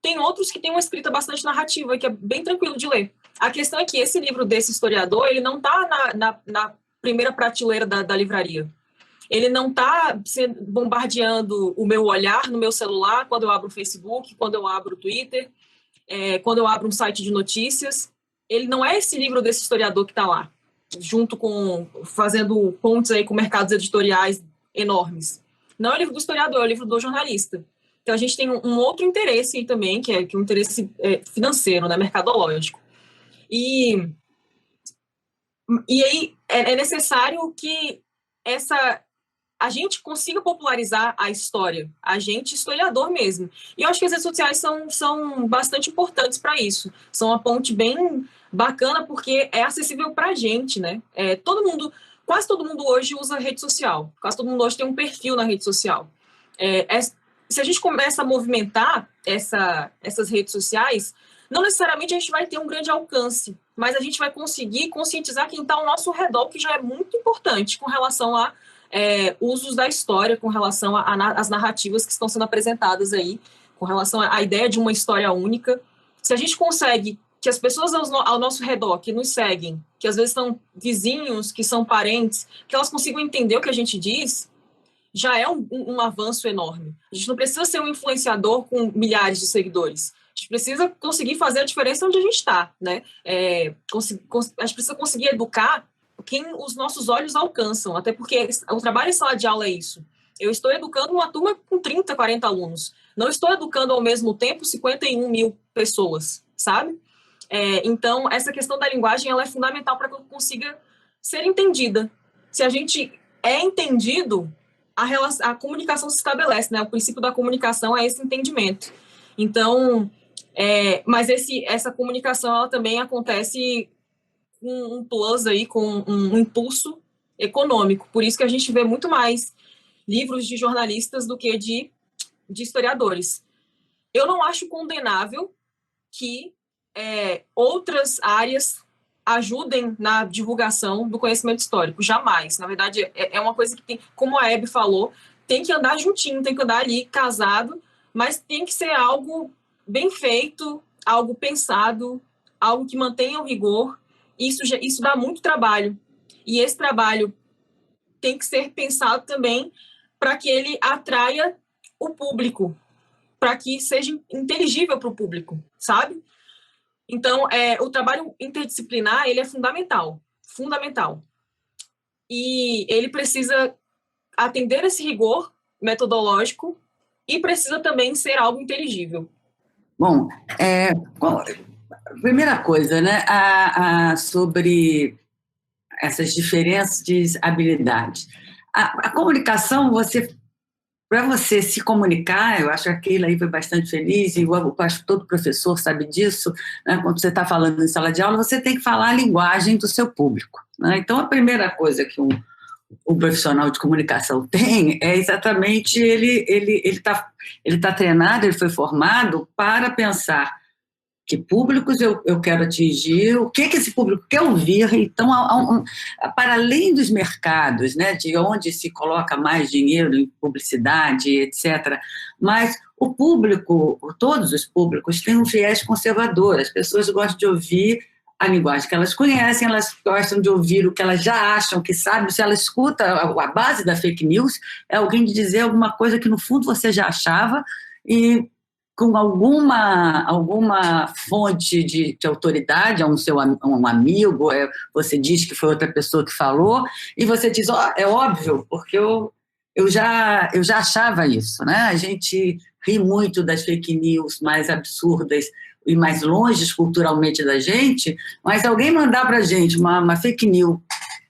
Speaker 5: Tem outros que têm uma escrita bastante narrativa, que é bem tranquilo de ler. A questão é que esse livro desse historiador, ele não está na primeira prateleira da livraria. Ele não está bombardeando o meu olhar no meu celular, quando eu abro o Facebook, quando eu abro o Twitter, quando eu abro um site de notícias. Ele não é esse livro desse historiador que está lá, junto fazendo pontes aí com mercados editoriais enormes. Não é o livro do historiador, é o livro do jornalista. Então, a gente tem um outro interesse aí também, que é um interesse financeiro, né, mercadológico. E aí é necessário que a gente consiga popularizar a história, a gente, historiador mesmo. E eu acho que as redes sociais são bastante importantes para isso. São uma ponte bem bacana, porque é acessível para a gente, né? Quase todo mundo hoje usa rede social. Quase todo mundo hoje tem um perfil na rede social. Se a gente começa a movimentar essas redes sociais, não necessariamente a gente vai ter um grande alcance, mas a gente vai conseguir conscientizar quem está ao nosso redor, que já é muito importante com relação a usos da história, com relação às narrativas que estão sendo apresentadas aí, com relação à ideia de uma história única. Se a gente consegue que as pessoas ao nosso redor, que nos seguem, que às vezes são vizinhos, que são parentes, que elas consigam entender o que a gente diz, já é um avanço enorme. A gente não precisa ser um influenciador com milhares de seguidores. A gente precisa conseguir fazer a diferença onde a gente está, né? A gente precisa conseguir educar quem os nossos olhos alcançam, até porque o trabalho em sala de aula é isso. Eu estou educando uma turma com 30, 40 alunos. Não estou educando ao mesmo tempo 51 mil pessoas, sabe? Então, essa questão da linguagem ela é fundamental para que eu consiga ser entendida. Se a gente é entendido, a comunicação se estabelece, né? O princípio da comunicação é esse entendimento. Então, mas essa comunicação ela também acontece com um plus aí, com um impulso econômico. Por isso que a gente vê muito mais livros de jornalistas do que de historiadores. Eu não acho condenável que outras áreas ajudem na divulgação do conhecimento histórico. Jamais. Na verdade, é uma coisa que tem, como a Hebe falou, tem que andar juntinho, tem que andar ali casado, mas tem que ser algo bem feito, algo pensado, algo que mantenha o rigor. Isso dá muito trabalho. E esse trabalho tem que ser pensado também para que ele atraia o público, para que seja inteligível para o público, sabe? Então, o trabalho interdisciplinar, ele é fundamental. Fundamental. E ele precisa atender esse rigor metodológico e precisa também ser algo inteligível.
Speaker 3: Bom, primeira coisa, né, sobre essas diferentes habilidades. A comunicação, para você se comunicar, eu acho que a Keila aí foi bastante feliz, e eu acho que todo professor sabe disso, né, quando você está falando em sala de aula, você tem que falar a linguagem do seu público, né? Então, a primeira coisa que um profissional de comunicação tem é exatamente ele tá treinado, ele foi formado para pensar que públicos eu quero atingir, o que esse público quer ouvir. Então, para além dos mercados, né, de onde se coloca mais dinheiro em publicidade, etc., mas o público, todos os públicos, têm um viés conservador. As pessoas gostam de ouvir a linguagem que elas conhecem, elas gostam de ouvir o que elas já acham que sabem. Se ela escuta a base da fake news, é alguém de dizer alguma coisa que, no fundo, você já achava, e com alguma fonte de autoridade, um amigo, você diz que foi outra pessoa que falou, e você diz, é óbvio, porque eu já achava isso, né? A gente ri muito das fake news mais absurdas e mais longe culturalmente da gente, mas alguém mandar para a gente uma fake news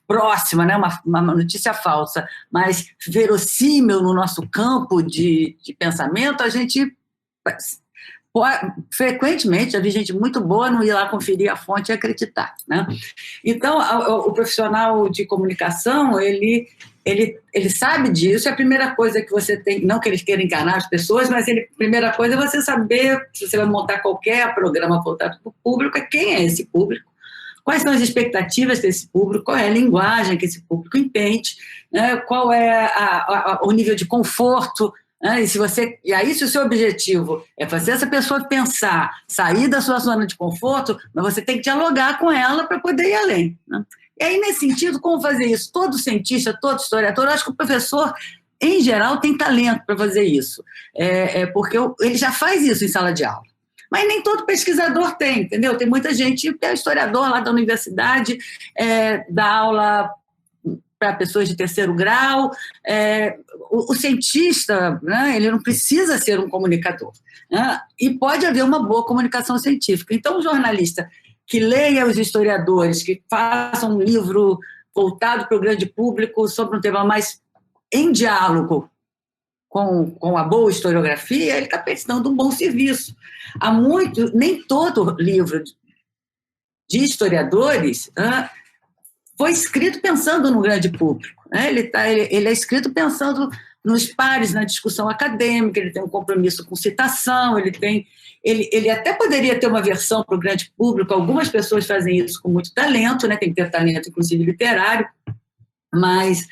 Speaker 3: próxima, né, uma notícia falsa, mas verossímil no nosso campo de pensamento, a gente frequentemente já vi gente muito boa não ir lá conferir a fonte e acreditar, né? Então, o profissional de comunicação, ele sabe disso. É a primeira coisa que você tem, não que ele queira enganar as pessoas, mas a primeira coisa é você saber, se você vai montar qualquer programa voltado para o público, quem é esse público, quais são as expectativas desse público, qual é a linguagem que esse público entende, né? Qual é o nível de conforto. E aí, se o seu objetivo é fazer essa pessoa pensar, sair da sua zona de conforto, mas você tem que dialogar com ela para poder ir além, né? E aí, nesse sentido, como fazer isso? Todo cientista, todo historiador, eu acho que o professor, em geral, tem talento para fazer isso, porque ele já faz isso em sala de aula. Mas nem todo pesquisador tem, entendeu? Tem muita gente que é historiador lá da universidade, dá aula para pessoas de terceiro grau. O cientista, né, ele não precisa ser um comunicador, né? E pode haver uma boa comunicação científica. Então, o jornalista que leia os historiadores, que faça um livro voltado para o grande público sobre um tema mais em diálogo com a boa historiografia, ele está prestando um bom serviço. Nem todo livro de historiadores foi escrito pensando no grande público, né? Ele é escrito pensando nos pares, na discussão acadêmica, ele tem um compromisso com citação, ele até poderia ter uma versão para o grande público, algumas pessoas fazem isso com muito talento, né? Tem que ter talento, inclusive, literário, mas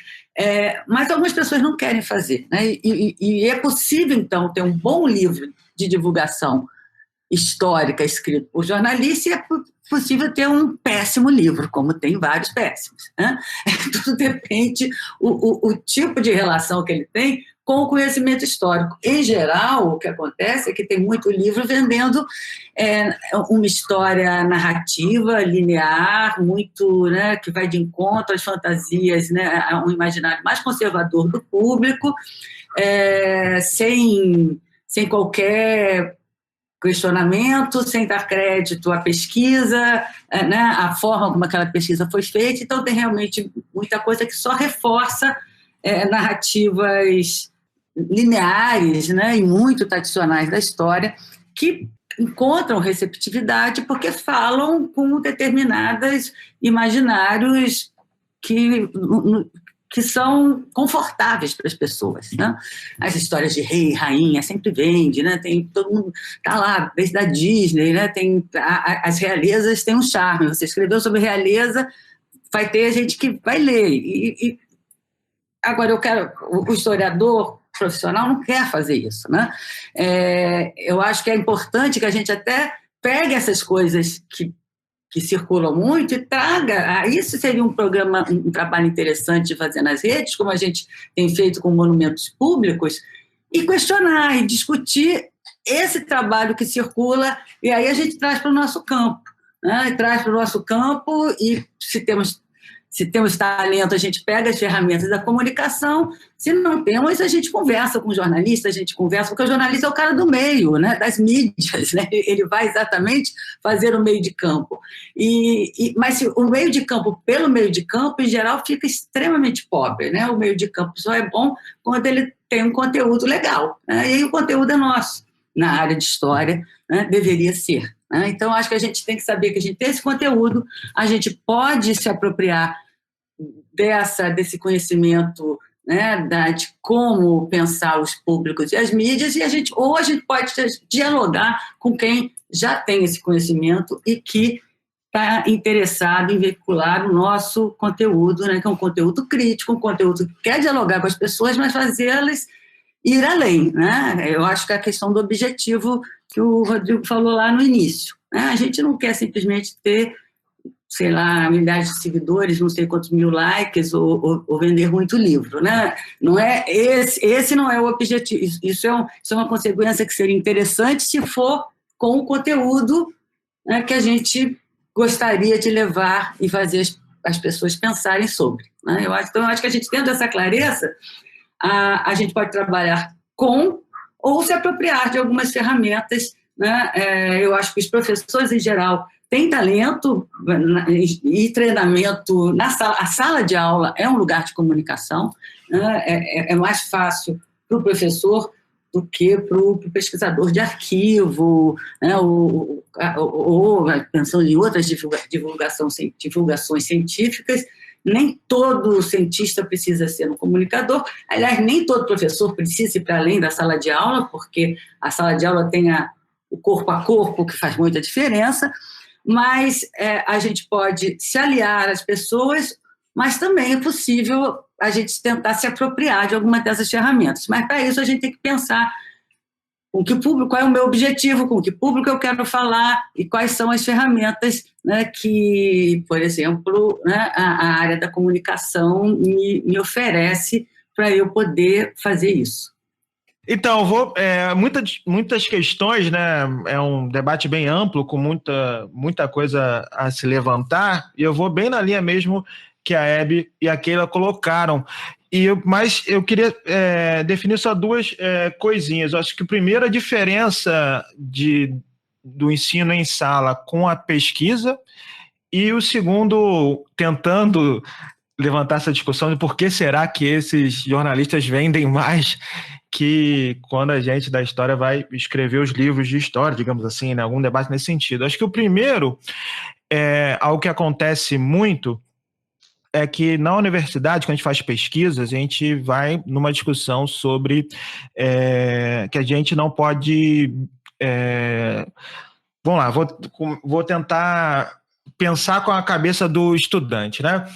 Speaker 3: algumas pessoas não querem fazer, né? E é possível, então, ter um bom livro de divulgação histórica escrito por jornalista, e é possível ter um péssimo livro, como tem vários péssimos, né? Tudo depende o tipo de relação que ele tem com o conhecimento histórico. Em geral, o que acontece é que tem muito livro vendendo uma história narrativa, linear, muito, né, que vai de encontro às fantasias, né, a um imaginário mais conservador do público, sem qualquer questionamento, sem dar crédito à pesquisa, né, à forma como aquela pesquisa foi feita. Então, tem realmente muita coisa que só reforça narrativas lineares, né, e muito tradicionais da história, que encontram receptividade porque falam com determinados imaginários que são confortáveis para as pessoas, né? As histórias de rei e rainha sempre vende, né? Todo mundo está lá, desde a Disney, né? As realezas têm um charme. Você escreveu sobre realeza, vai ter gente que vai ler. Agora, o historiador profissional não quer fazer isso, né? Eu acho que é importante que a gente até pegue essas coisas que circulam muito e traga. Isso seria um trabalho interessante de fazer nas redes, como a gente tem feito com monumentos públicos, e questionar e discutir esse trabalho que circula, e aí a gente traz para o nosso campo, né? Traz para o nosso campo, e se temos talento, a gente pega as ferramentas da comunicação. Se não temos, a gente conversa com o jornalista, porque o jornalista é o cara do meio, né, das mídias, né? Ele vai exatamente fazer o meio de campo. Mas o meio de campo, pelo meio de campo, em geral, fica extremamente pobre, né? O meio de campo só é bom quando ele tem um conteúdo legal, né? E aí o conteúdo é nosso, na área de história, né? Deveria ser. Né? Então, acho que a gente tem que saber que a gente tem esse conteúdo, a gente pode se apropriar desse conhecimento, né, de como pensar os públicos e as mídias, ou a gente pode dialogar com quem já tem esse conhecimento e que está interessado em veicular o nosso conteúdo, né, que é um conteúdo crítico, um conteúdo que quer dialogar com as pessoas, mas fazê-las ir além. Né? Eu acho que é a questão do objetivo que o Rodrigo falou lá no início. Né? A gente não quer simplesmente ter, sei lá, milhares de seguidores, não sei quantos mil likes, ou vender muito livro, né? Não é esse não é o objetivo. Isso é uma consequência que seria interessante se for com o conteúdo, né, que a gente gostaria de levar e fazer as pessoas pensarem sobre. Né? Então, eu acho que a gente, tendo essa clareza, a gente pode trabalhar com ou se apropriar de algumas ferramentas. Né? Eu acho que os professores, em geral, tem talento e treinamento na sala. A sala de aula é um lugar de comunicação, né? É mais fácil para o professor do que para o pesquisador de arquivo, né? ou pensando em outras divulgações científicas. Nem todo cientista precisa ser um comunicador. Aliás, nem todo professor precisa ir para além da sala de aula, porque a sala de aula tem o corpo a corpo, que faz muita diferença. Mas a gente pode se aliar às pessoas, mas também é possível a gente tentar se apropriar de alguma dessas ferramentas. Mas, para isso, a gente tem que pensar com que público, qual é o meu objetivo, com que público eu quero falar e quais são as ferramentas, né, que, por exemplo, né, a área da comunicação me oferece para eu poder fazer isso.
Speaker 4: Então, muitas questões, né? É um debate bem amplo, com muita coisa a se levantar, e eu vou bem na linha mesmo que a Hebe e a Keila colocaram. Mas eu queria definir só duas coisinhas. Eu acho que, primeiro, a diferença do ensino em sala com a pesquisa, e o segundo, tentando levantar essa discussão de por que será que esses jornalistas vendem mais que quando a gente da história vai escrever os livros de história, digamos assim, né? Algum debate nesse sentido. Acho que o primeiro é algo que acontece muito, é que na universidade, quando a gente faz pesquisas, a gente vai numa discussão sobre que a gente não pode... vamos lá, vou tentar pensar com a cabeça do estudante, né?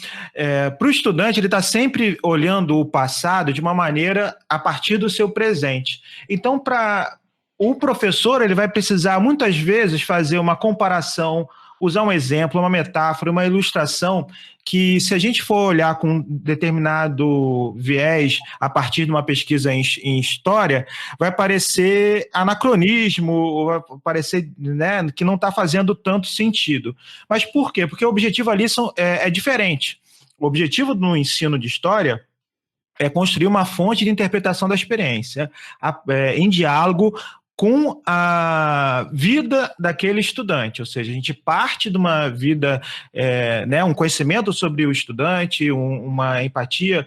Speaker 4: Para o estudante, ele está sempre olhando o passado de uma maneira a partir do seu presente. Então, para o professor, ele vai precisar, muitas vezes, fazer uma comparação, usar um exemplo, uma metáfora, uma ilustração, que se a gente for olhar com determinado viés a partir de uma pesquisa em história, vai parecer anacronismo, vai parecer, né, que não está fazendo tanto sentido. Mas por quê? Porque o objetivo ali é diferente. O objetivo do ensino de história é construir uma fonte de interpretação da experiência, em diálogo com a vida daquele estudante, ou seja, a gente parte de uma vida, né, um conhecimento sobre o estudante, uma empatia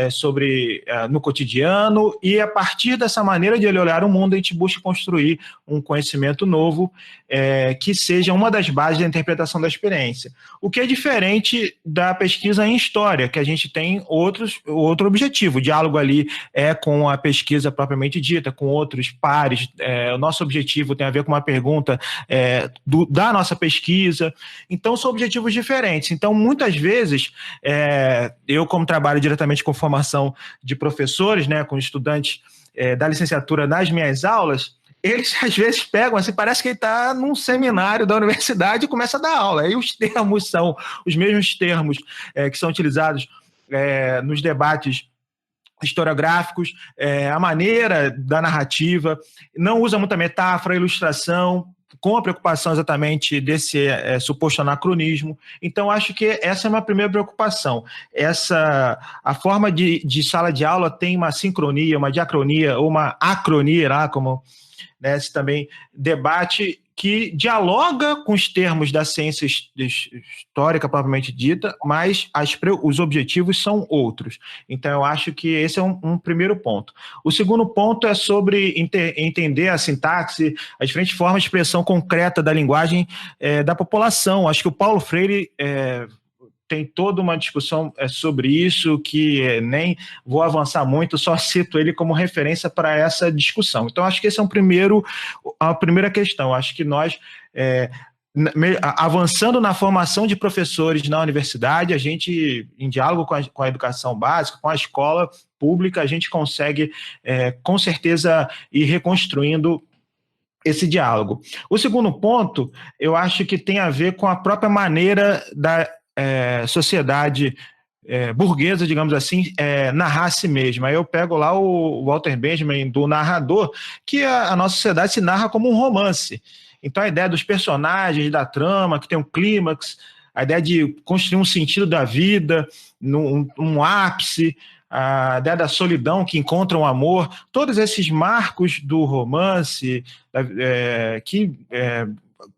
Speaker 4: sobre no cotidiano, e a partir dessa maneira de ele olhar o mundo, a gente busca construir um conhecimento novo que seja uma das bases da interpretação da experiência. O que é diferente da pesquisa em história, que a gente tem outro objetivo. O diálogo ali é com a pesquisa propriamente dita, com outros pares. O nosso objetivo tem a ver com uma pergunta da nossa pesquisa. Então, são objetivos diferentes. Então, muitas vezes, eu, como trabalho diretamente com formação de professores, né, com estudantes da licenciatura nas minhas aulas, eles às vezes pegam, assim, parece que ele está num seminário da universidade e começa a dar aula. Aí os termos são os mesmos termos que são utilizados nos debates historiográficos, a maneira da narrativa, não usa muita metáfora, ilustração, com a preocupação exatamente desse suposto anacronismo. Então, acho que essa é uma primeira preocupação. A forma de sala de aula tem uma sincronia, uma diacronia, ou uma acronia, lá, como... né, esse também debate que dialoga com os termos da ciência histórica propriamente dita, mas os objetivos são outros. Então, eu acho que esse é um primeiro ponto. O segundo ponto é sobre entender a sintaxe, as diferentes formas de expressão concreta da linguagem da população. Acho que o Paulo Freire tem toda uma discussão sobre isso, que nem vou avançar muito, só cito ele como referência para essa discussão. Então, acho que esse é a primeira questão. Acho que nós, avançando na formação de professores na universidade, a gente, em diálogo com a educação básica, com a escola pública, a gente consegue, com certeza, ir reconstruindo esse diálogo. O segundo ponto, eu acho que tem a ver com a própria maneira da sociedade burguesa, digamos assim, narrar a si mesma. Aí eu pego lá o Walter Benjamin, do narrador, que a nossa sociedade se narra como um romance. Então a ideia dos personagens, da trama, que tem um clímax, a ideia de construir um sentido da vida, um ápice, a ideia da solidão que encontra um amor, todos esses marcos do romance que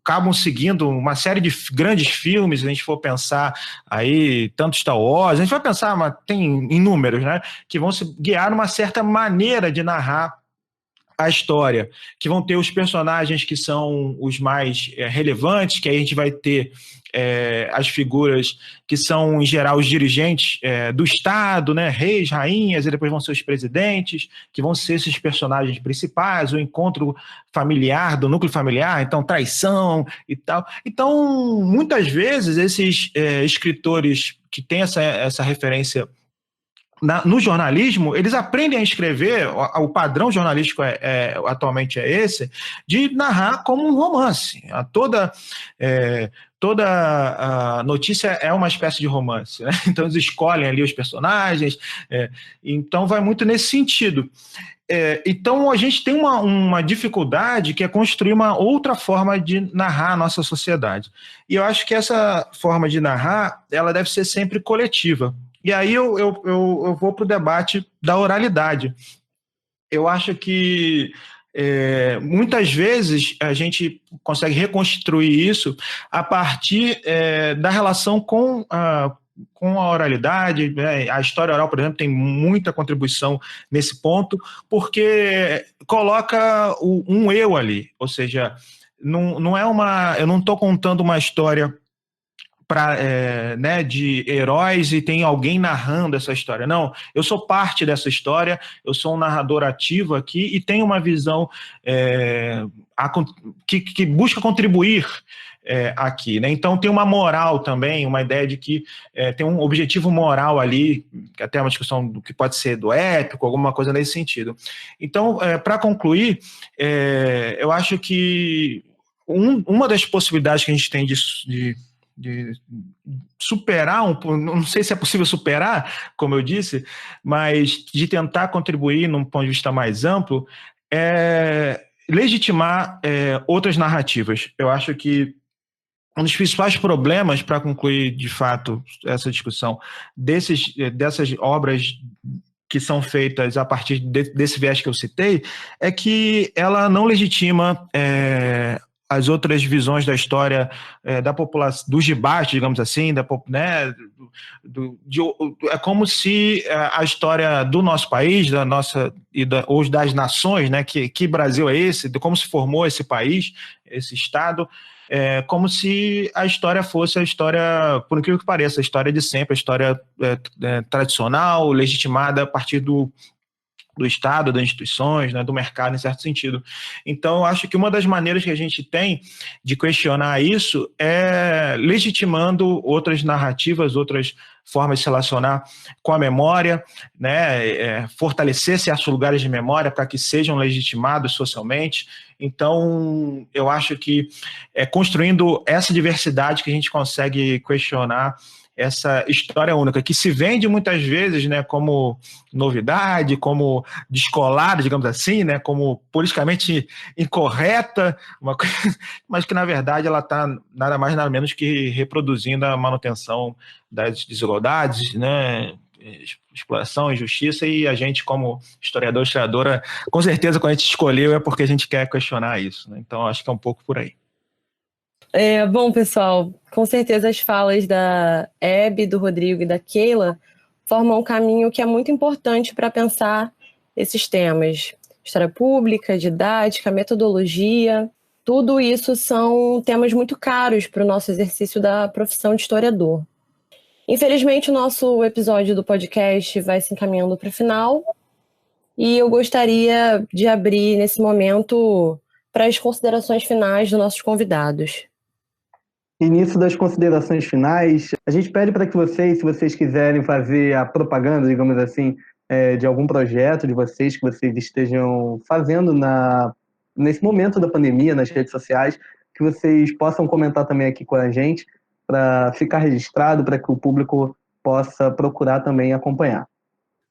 Speaker 4: acabam seguindo uma série de grandes filmes. Se a gente for pensar aí, tanto Star Wars, a gente vai pensar, mas tem inúmeros, né, que vão se guiar numa certa maneira de narrar a história, que vão ter os personagens que são os mais relevantes, que aí a gente vai ter as figuras que são, em geral, os dirigentes do Estado, né, reis, rainhas, e depois vão ser os presidentes, que vão ser esses personagens principais, o encontro familiar, do núcleo familiar, então traição e tal. Então, muitas vezes, esses escritores que têm essa referência no jornalismo, eles aprendem a escrever, o padrão jornalístico atualmente é esse, de narrar como um romance. Toda a notícia é uma espécie de romance, né? Então eles escolhem ali os personagens, então vai muito nesse sentido. Então a gente tem uma dificuldade, que é construir uma outra forma de narrar a nossa sociedade. E eu acho que essa forma de narrar, ela deve ser sempre coletiva. E aí eu vou para o debate da oralidade. Eu acho que muitas vezes a gente consegue reconstruir isso a partir da relação com com a oralidade, né? A história oral, por exemplo, tem muita contribuição nesse ponto, porque coloca um eu ali, ou seja, não é eu não estou contando uma história né, de heróis e tem alguém narrando essa história. Não, eu sou parte dessa história, eu sou um narrador ativo aqui e tenho uma visão que busca contribuir aqui, né? Então tem uma moral também, uma ideia de que tem um objetivo moral ali, que até é uma discussão do que pode ser do épico, alguma coisa nesse sentido. Então, para concluir, eu acho que uma das possibilidades que a gente tem de superar, não sei se é possível superar, como eu disse, mas de tentar contribuir num ponto de vista mais amplo, legitimar outras narrativas. Eu acho que um dos principais problemas, para concluir de fato essa discussão, dessas obras que são feitas a partir desse viés que eu citei, é que ela não legitima as outras visões da história da população, dos debates, digamos assim, né, é como se a história do nosso país, da nossa ou das nações, né, que Brasil é esse, de como se formou esse país, esse estado, como se a história fosse a história, por incrível que pareça, a história de sempre, a história tradicional, legitimada a partir do Estado, das instituições, né, do mercado, em certo sentido. Então, eu acho que uma das maneiras que a gente tem de questionar isso é legitimando outras narrativas, outras formas de se relacionar com a memória, né, fortalecer certos lugares de memória para que sejam legitimados socialmente. Então, eu acho que construindo essa diversidade que a gente consegue questionar essa história única, que se vende muitas vezes, né, como novidade, como descolada, digamos assim, né, como politicamente incorreta, mas que, na verdade, ela está nada mais nada menos que reproduzindo a manutenção das desigualdades, né, exploração, injustiça, e a gente, como historiador, historiadora, com certeza, quando a gente escolheu, é porque a gente quer questionar isso, né? Então, acho que é um pouco por aí.
Speaker 2: Bom, pessoal, com certeza as falas da Hebe, do Rodrigo e da Keila formam um caminho que é muito importante para pensar esses temas. História pública, didática, metodologia, tudo isso são temas muito caros para o nosso exercício da profissão de historiador. Infelizmente, o nosso episódio do podcast vai se encaminhando para o final e eu gostaria de abrir nesse momento para as considerações finais dos nossos convidados.
Speaker 1: Início das considerações finais, a gente pede para que vocês, se vocês quiserem fazer a propaganda, digamos assim, de algum projeto de vocês que vocês estejam fazendo nesse momento da pandemia, nas redes sociais, que vocês possam comentar também aqui com a gente, para ficar registrado, para que o público possa procurar também acompanhar.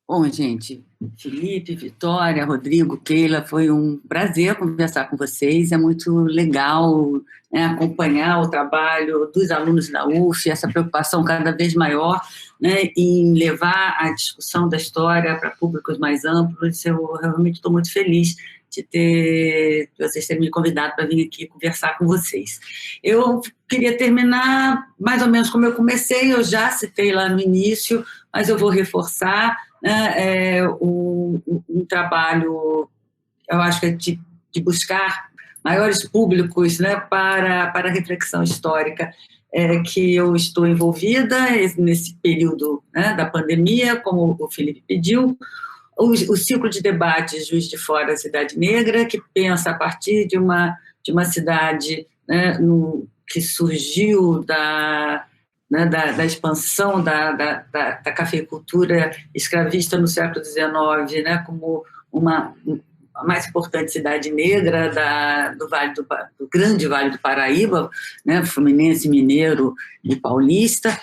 Speaker 3: Bom, gente, Felipe, Vitória, Rodrigo, Keila, foi um prazer conversar com vocês. É muito legal, né, acompanhar o trabalho dos alunos da UF, essa preocupação cada vez maior, né, em levar a discussão da história para públicos mais amplos. Eu realmente estou muito feliz de vocês terem me convidado para vir aqui conversar com vocês. Eu queria terminar mais ou menos como eu comecei, eu já citei lá no início, mas eu vou reforçar, né, um trabalho, eu acho que é de buscar maiores públicos, né, para a reflexão histórica, que eu estou envolvida nesse período, né, da pandemia, como o Felipe pediu, o ciclo de debates Juiz de Fora, Cidade Negra, que pensa a partir de uma cidade, né, que surgiu da expansão da cafeicultura escravista no século XIX, né, como a mais importante cidade negra do grande Vale do Paraíba, né, Fluminense, Mineiro e Paulista.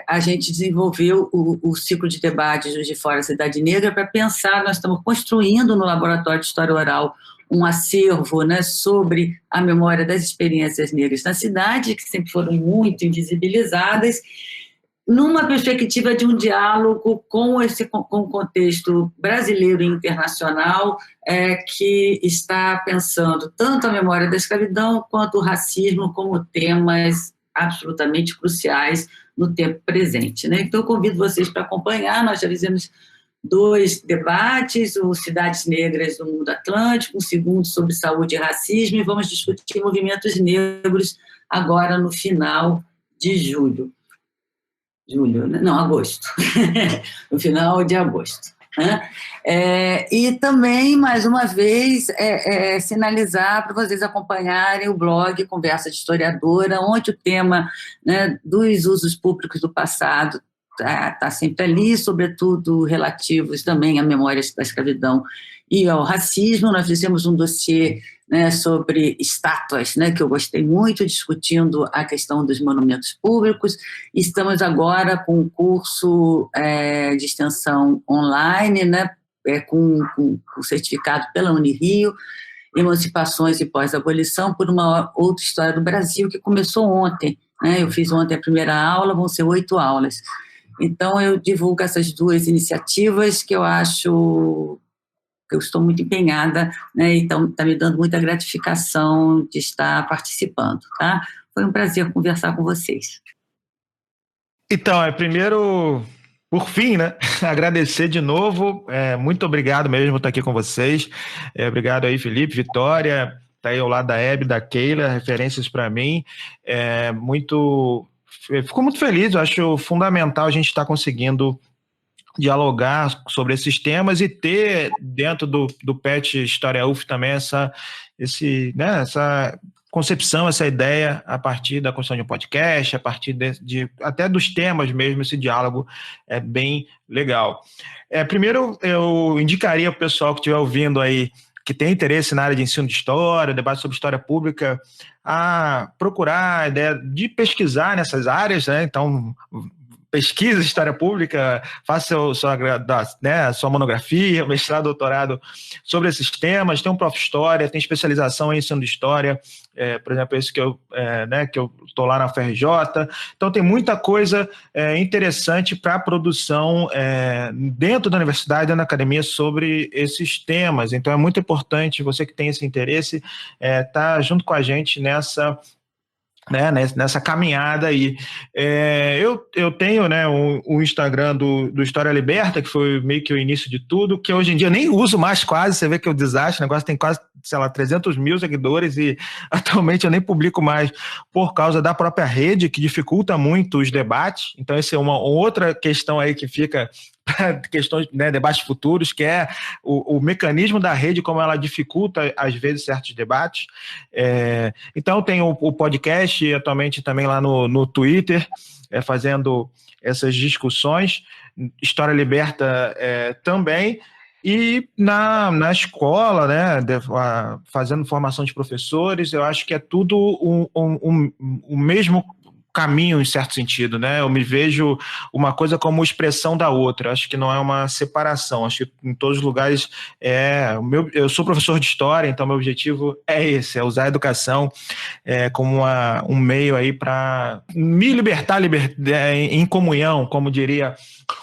Speaker 3: A gente desenvolveu o ciclo de debate Juiz de Fora, Cidade Negra, para pensar, nós estamos construindo no Laboratório de História Oral um acervo, né, sobre a memória das experiências negras na cidade, que sempre foram muito invisibilizadas, numa perspectiva de um diálogo com o contexto brasileiro e internacional, que está pensando tanto a memória da escravidão quanto o racismo como temas absolutamente cruciais no tempo presente, né? Então, eu convido vocês para acompanhar. Nós já fizemos 2 debates, o Cidades Negras do Mundo Atlântico, um segundo sobre saúde e racismo, e vamos discutir movimentos negros agora no final de julho. Não, agosto. No final de agosto. Né? E também, mais uma vez, sinalizar para vocês acompanharem o blog Conversa de Historiadora, onde o tema, né, dos usos públicos do passado está sempre ali, sobretudo relativos também à memória da escravidão e ao racismo. Nós fizemos um dossiê, né, sobre estátuas, né, que eu gostei muito, discutindo a questão dos monumentos públicos. Estamos agora com um curso de extensão online, né, com certificado pela Unirio, Emancipações e Pós-Abolição, por uma outra história do Brasil, que começou ontem. Né, eu fiz ontem a primeira aula, vão ser 8 aulas. Então, eu divulgo essas 2 iniciativas que eu acho que eu estou muito empenhada, né? Então, está me dando muita gratificação de estar participando, tá? Foi um prazer conversar com vocês.
Speaker 4: Então, primeiro, por fim, né? Agradecer de novo. Muito obrigado mesmo por estar aqui com vocês. Obrigado aí, Felipe, Vitória, está aí ao lado da Hebe, da Keila, referências para mim. Fico muito feliz, eu acho fundamental a gente estar conseguindo dialogar sobre esses temas e ter dentro do PET História UF também essa concepção, essa ideia a partir da construção de um podcast, a partir até dos temas mesmo, esse diálogo é bem legal. Primeiro, eu indicaria para o pessoal que estiver ouvindo aí, que tem interesse na área de ensino de história, debate sobre história pública, a procurar a ideia de pesquisar nessas áreas, né? Então, pesquisa história pública, faça sua monografia, mestrado, doutorado sobre esses temas. Tem um Prof. História, tem especialização em ensino de história, por exemplo, esse que eu estou lá na FRJ. Então, tem muita coisa interessante para a produção dentro da universidade, na academia, sobre esses temas. Então, é muito importante, você que tem esse interesse, estar junto com a gente nessa caminhada aí. Eu tenho, né, o Instagram do História Liberta, que foi meio que o início de tudo, que hoje em dia eu nem uso mais quase, você vê que é um desastre, o negócio tem quase, 300 mil seguidores e atualmente eu nem publico mais por causa da própria rede, que dificulta muito os debates. Então essa é uma outra questão aí que fica questões, né, debates futuros, que é o mecanismo da rede, como ela dificulta, às vezes, certos debates. Então, tem o podcast, atualmente também lá no Twitter, fazendo essas discussões, História Liberta também, e na escola, né, fazendo formação de professores. Eu acho que é tudo o mesmo caminho, em certo sentido, né? Eu me vejo uma coisa como expressão da outra. Acho que não é uma separação. Acho que em todos os lugares eu sou professor de história, então meu objetivo é esse, é usar a educação como um meio aí para me libertar em comunhão, como diria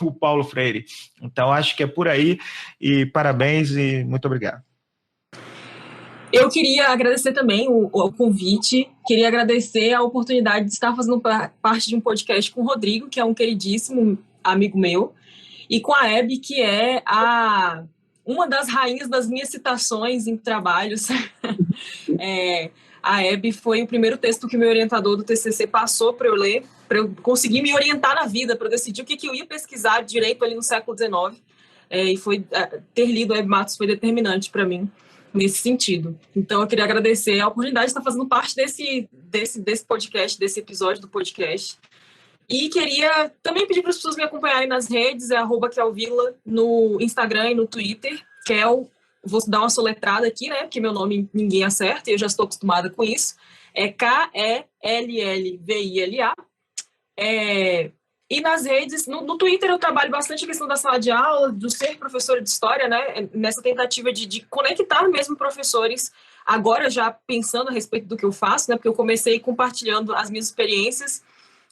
Speaker 4: o Paulo Freire. Então acho que é por aí, e parabéns e muito obrigado.
Speaker 5: Eu queria agradecer também o convite, queria agradecer a oportunidade de estar fazendo parte de um podcast com o Rodrigo, que é um queridíssimo amigo meu, e com a Hebe, que é uma das rainhas das minhas citações em trabalhos. A Hebe foi o primeiro texto que o meu orientador do TCC passou para eu ler, para eu conseguir me orientar na vida, para eu decidir o que eu ia pesquisar direito ali no século XIX. E ter lido a Hebe Matos foi determinante para mim nesse sentido. Então, eu queria agradecer a oportunidade de estar fazendo parte desse podcast, desse episódio do podcast. E queria também pedir para as pessoas me acompanharem nas redes, @kelvila, no Instagram e no Twitter. Vou dar uma soletrada aqui, né, porque meu nome ninguém acerta e eu já estou acostumada com isso. É KELLVILA. E nas redes, no Twitter eu trabalho bastante a questão da sala de aula, do ser professora de história, né? Nessa tentativa de conectar mesmo professores, agora já pensando a respeito do que eu faço, né? Porque eu comecei compartilhando as minhas experiências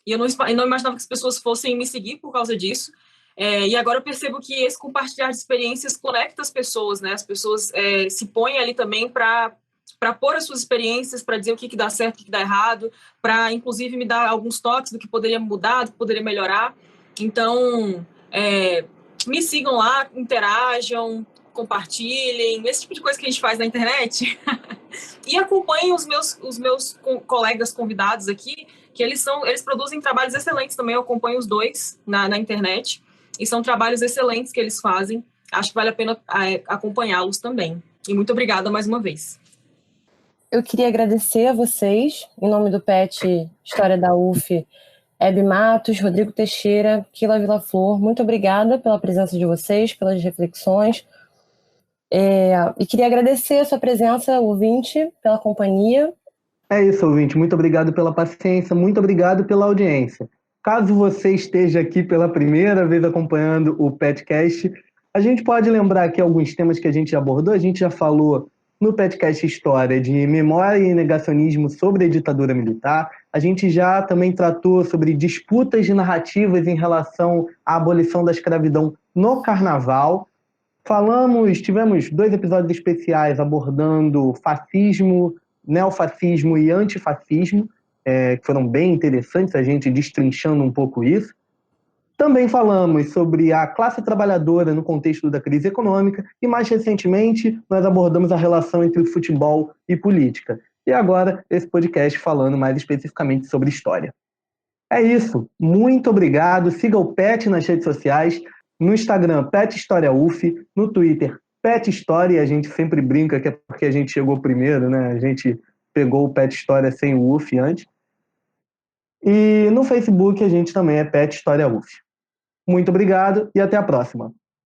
Speaker 5: e eu não imaginava que as pessoas fossem me seguir por causa disso. E agora eu percebo que esse compartilhar de experiências conecta as pessoas, né? As pessoas se põem ali também para para pôr as suas experiências, para dizer o que dá certo, o que dá errado, para, inclusive, me dar alguns toques do que poderia mudar, do que poderia melhorar. Então, me sigam lá, interajam, compartilhem, esse tipo de coisa que a gente faz na internet. E acompanhem os meus colegas convidados aqui, que eles produzem trabalhos excelentes também, eu acompanho os dois na internet, e são trabalhos excelentes que eles fazem, acho que vale a pena acompanhá-los também. E muito obrigada mais uma vez.
Speaker 2: Eu queria agradecer a vocês, em nome do PET História da UF, Hebe Matos, Rodrigo Teixeira, Keila Villaflor, muito obrigada pela presença de vocês, pelas reflexões. E queria agradecer a sua presença, ouvinte, pela companhia.
Speaker 1: É isso, ouvinte. Muito obrigado pela paciência, muito obrigado pela audiência. Caso você esteja aqui pela primeira vez acompanhando o PetCast, a gente pode lembrar aqui alguns temas que a gente já abordou. A gente já falou no PetCast História de memória e negacionismo sobre a ditadura militar. A gente já também tratou sobre disputas de narrativas em relação à abolição da escravidão no Carnaval. Tivemos 2 episódios especiais abordando fascismo, neofascismo e antifascismo, que foram bem interessantes, a gente destrinchando um pouco isso. Também falamos sobre a classe trabalhadora no contexto da crise econômica e, mais recentemente, nós abordamos a relação entre futebol e política. E agora, esse podcast falando mais especificamente sobre história. É isso. Muito obrigado. Siga o PET nas redes sociais. No Instagram, PET História UF. No Twitter, PET História. A gente sempre brinca que é porque a gente chegou primeiro, né? A gente pegou o PET História sem o UF antes. E no Facebook, a gente também é PET História UF. Muito obrigado e até a próxima.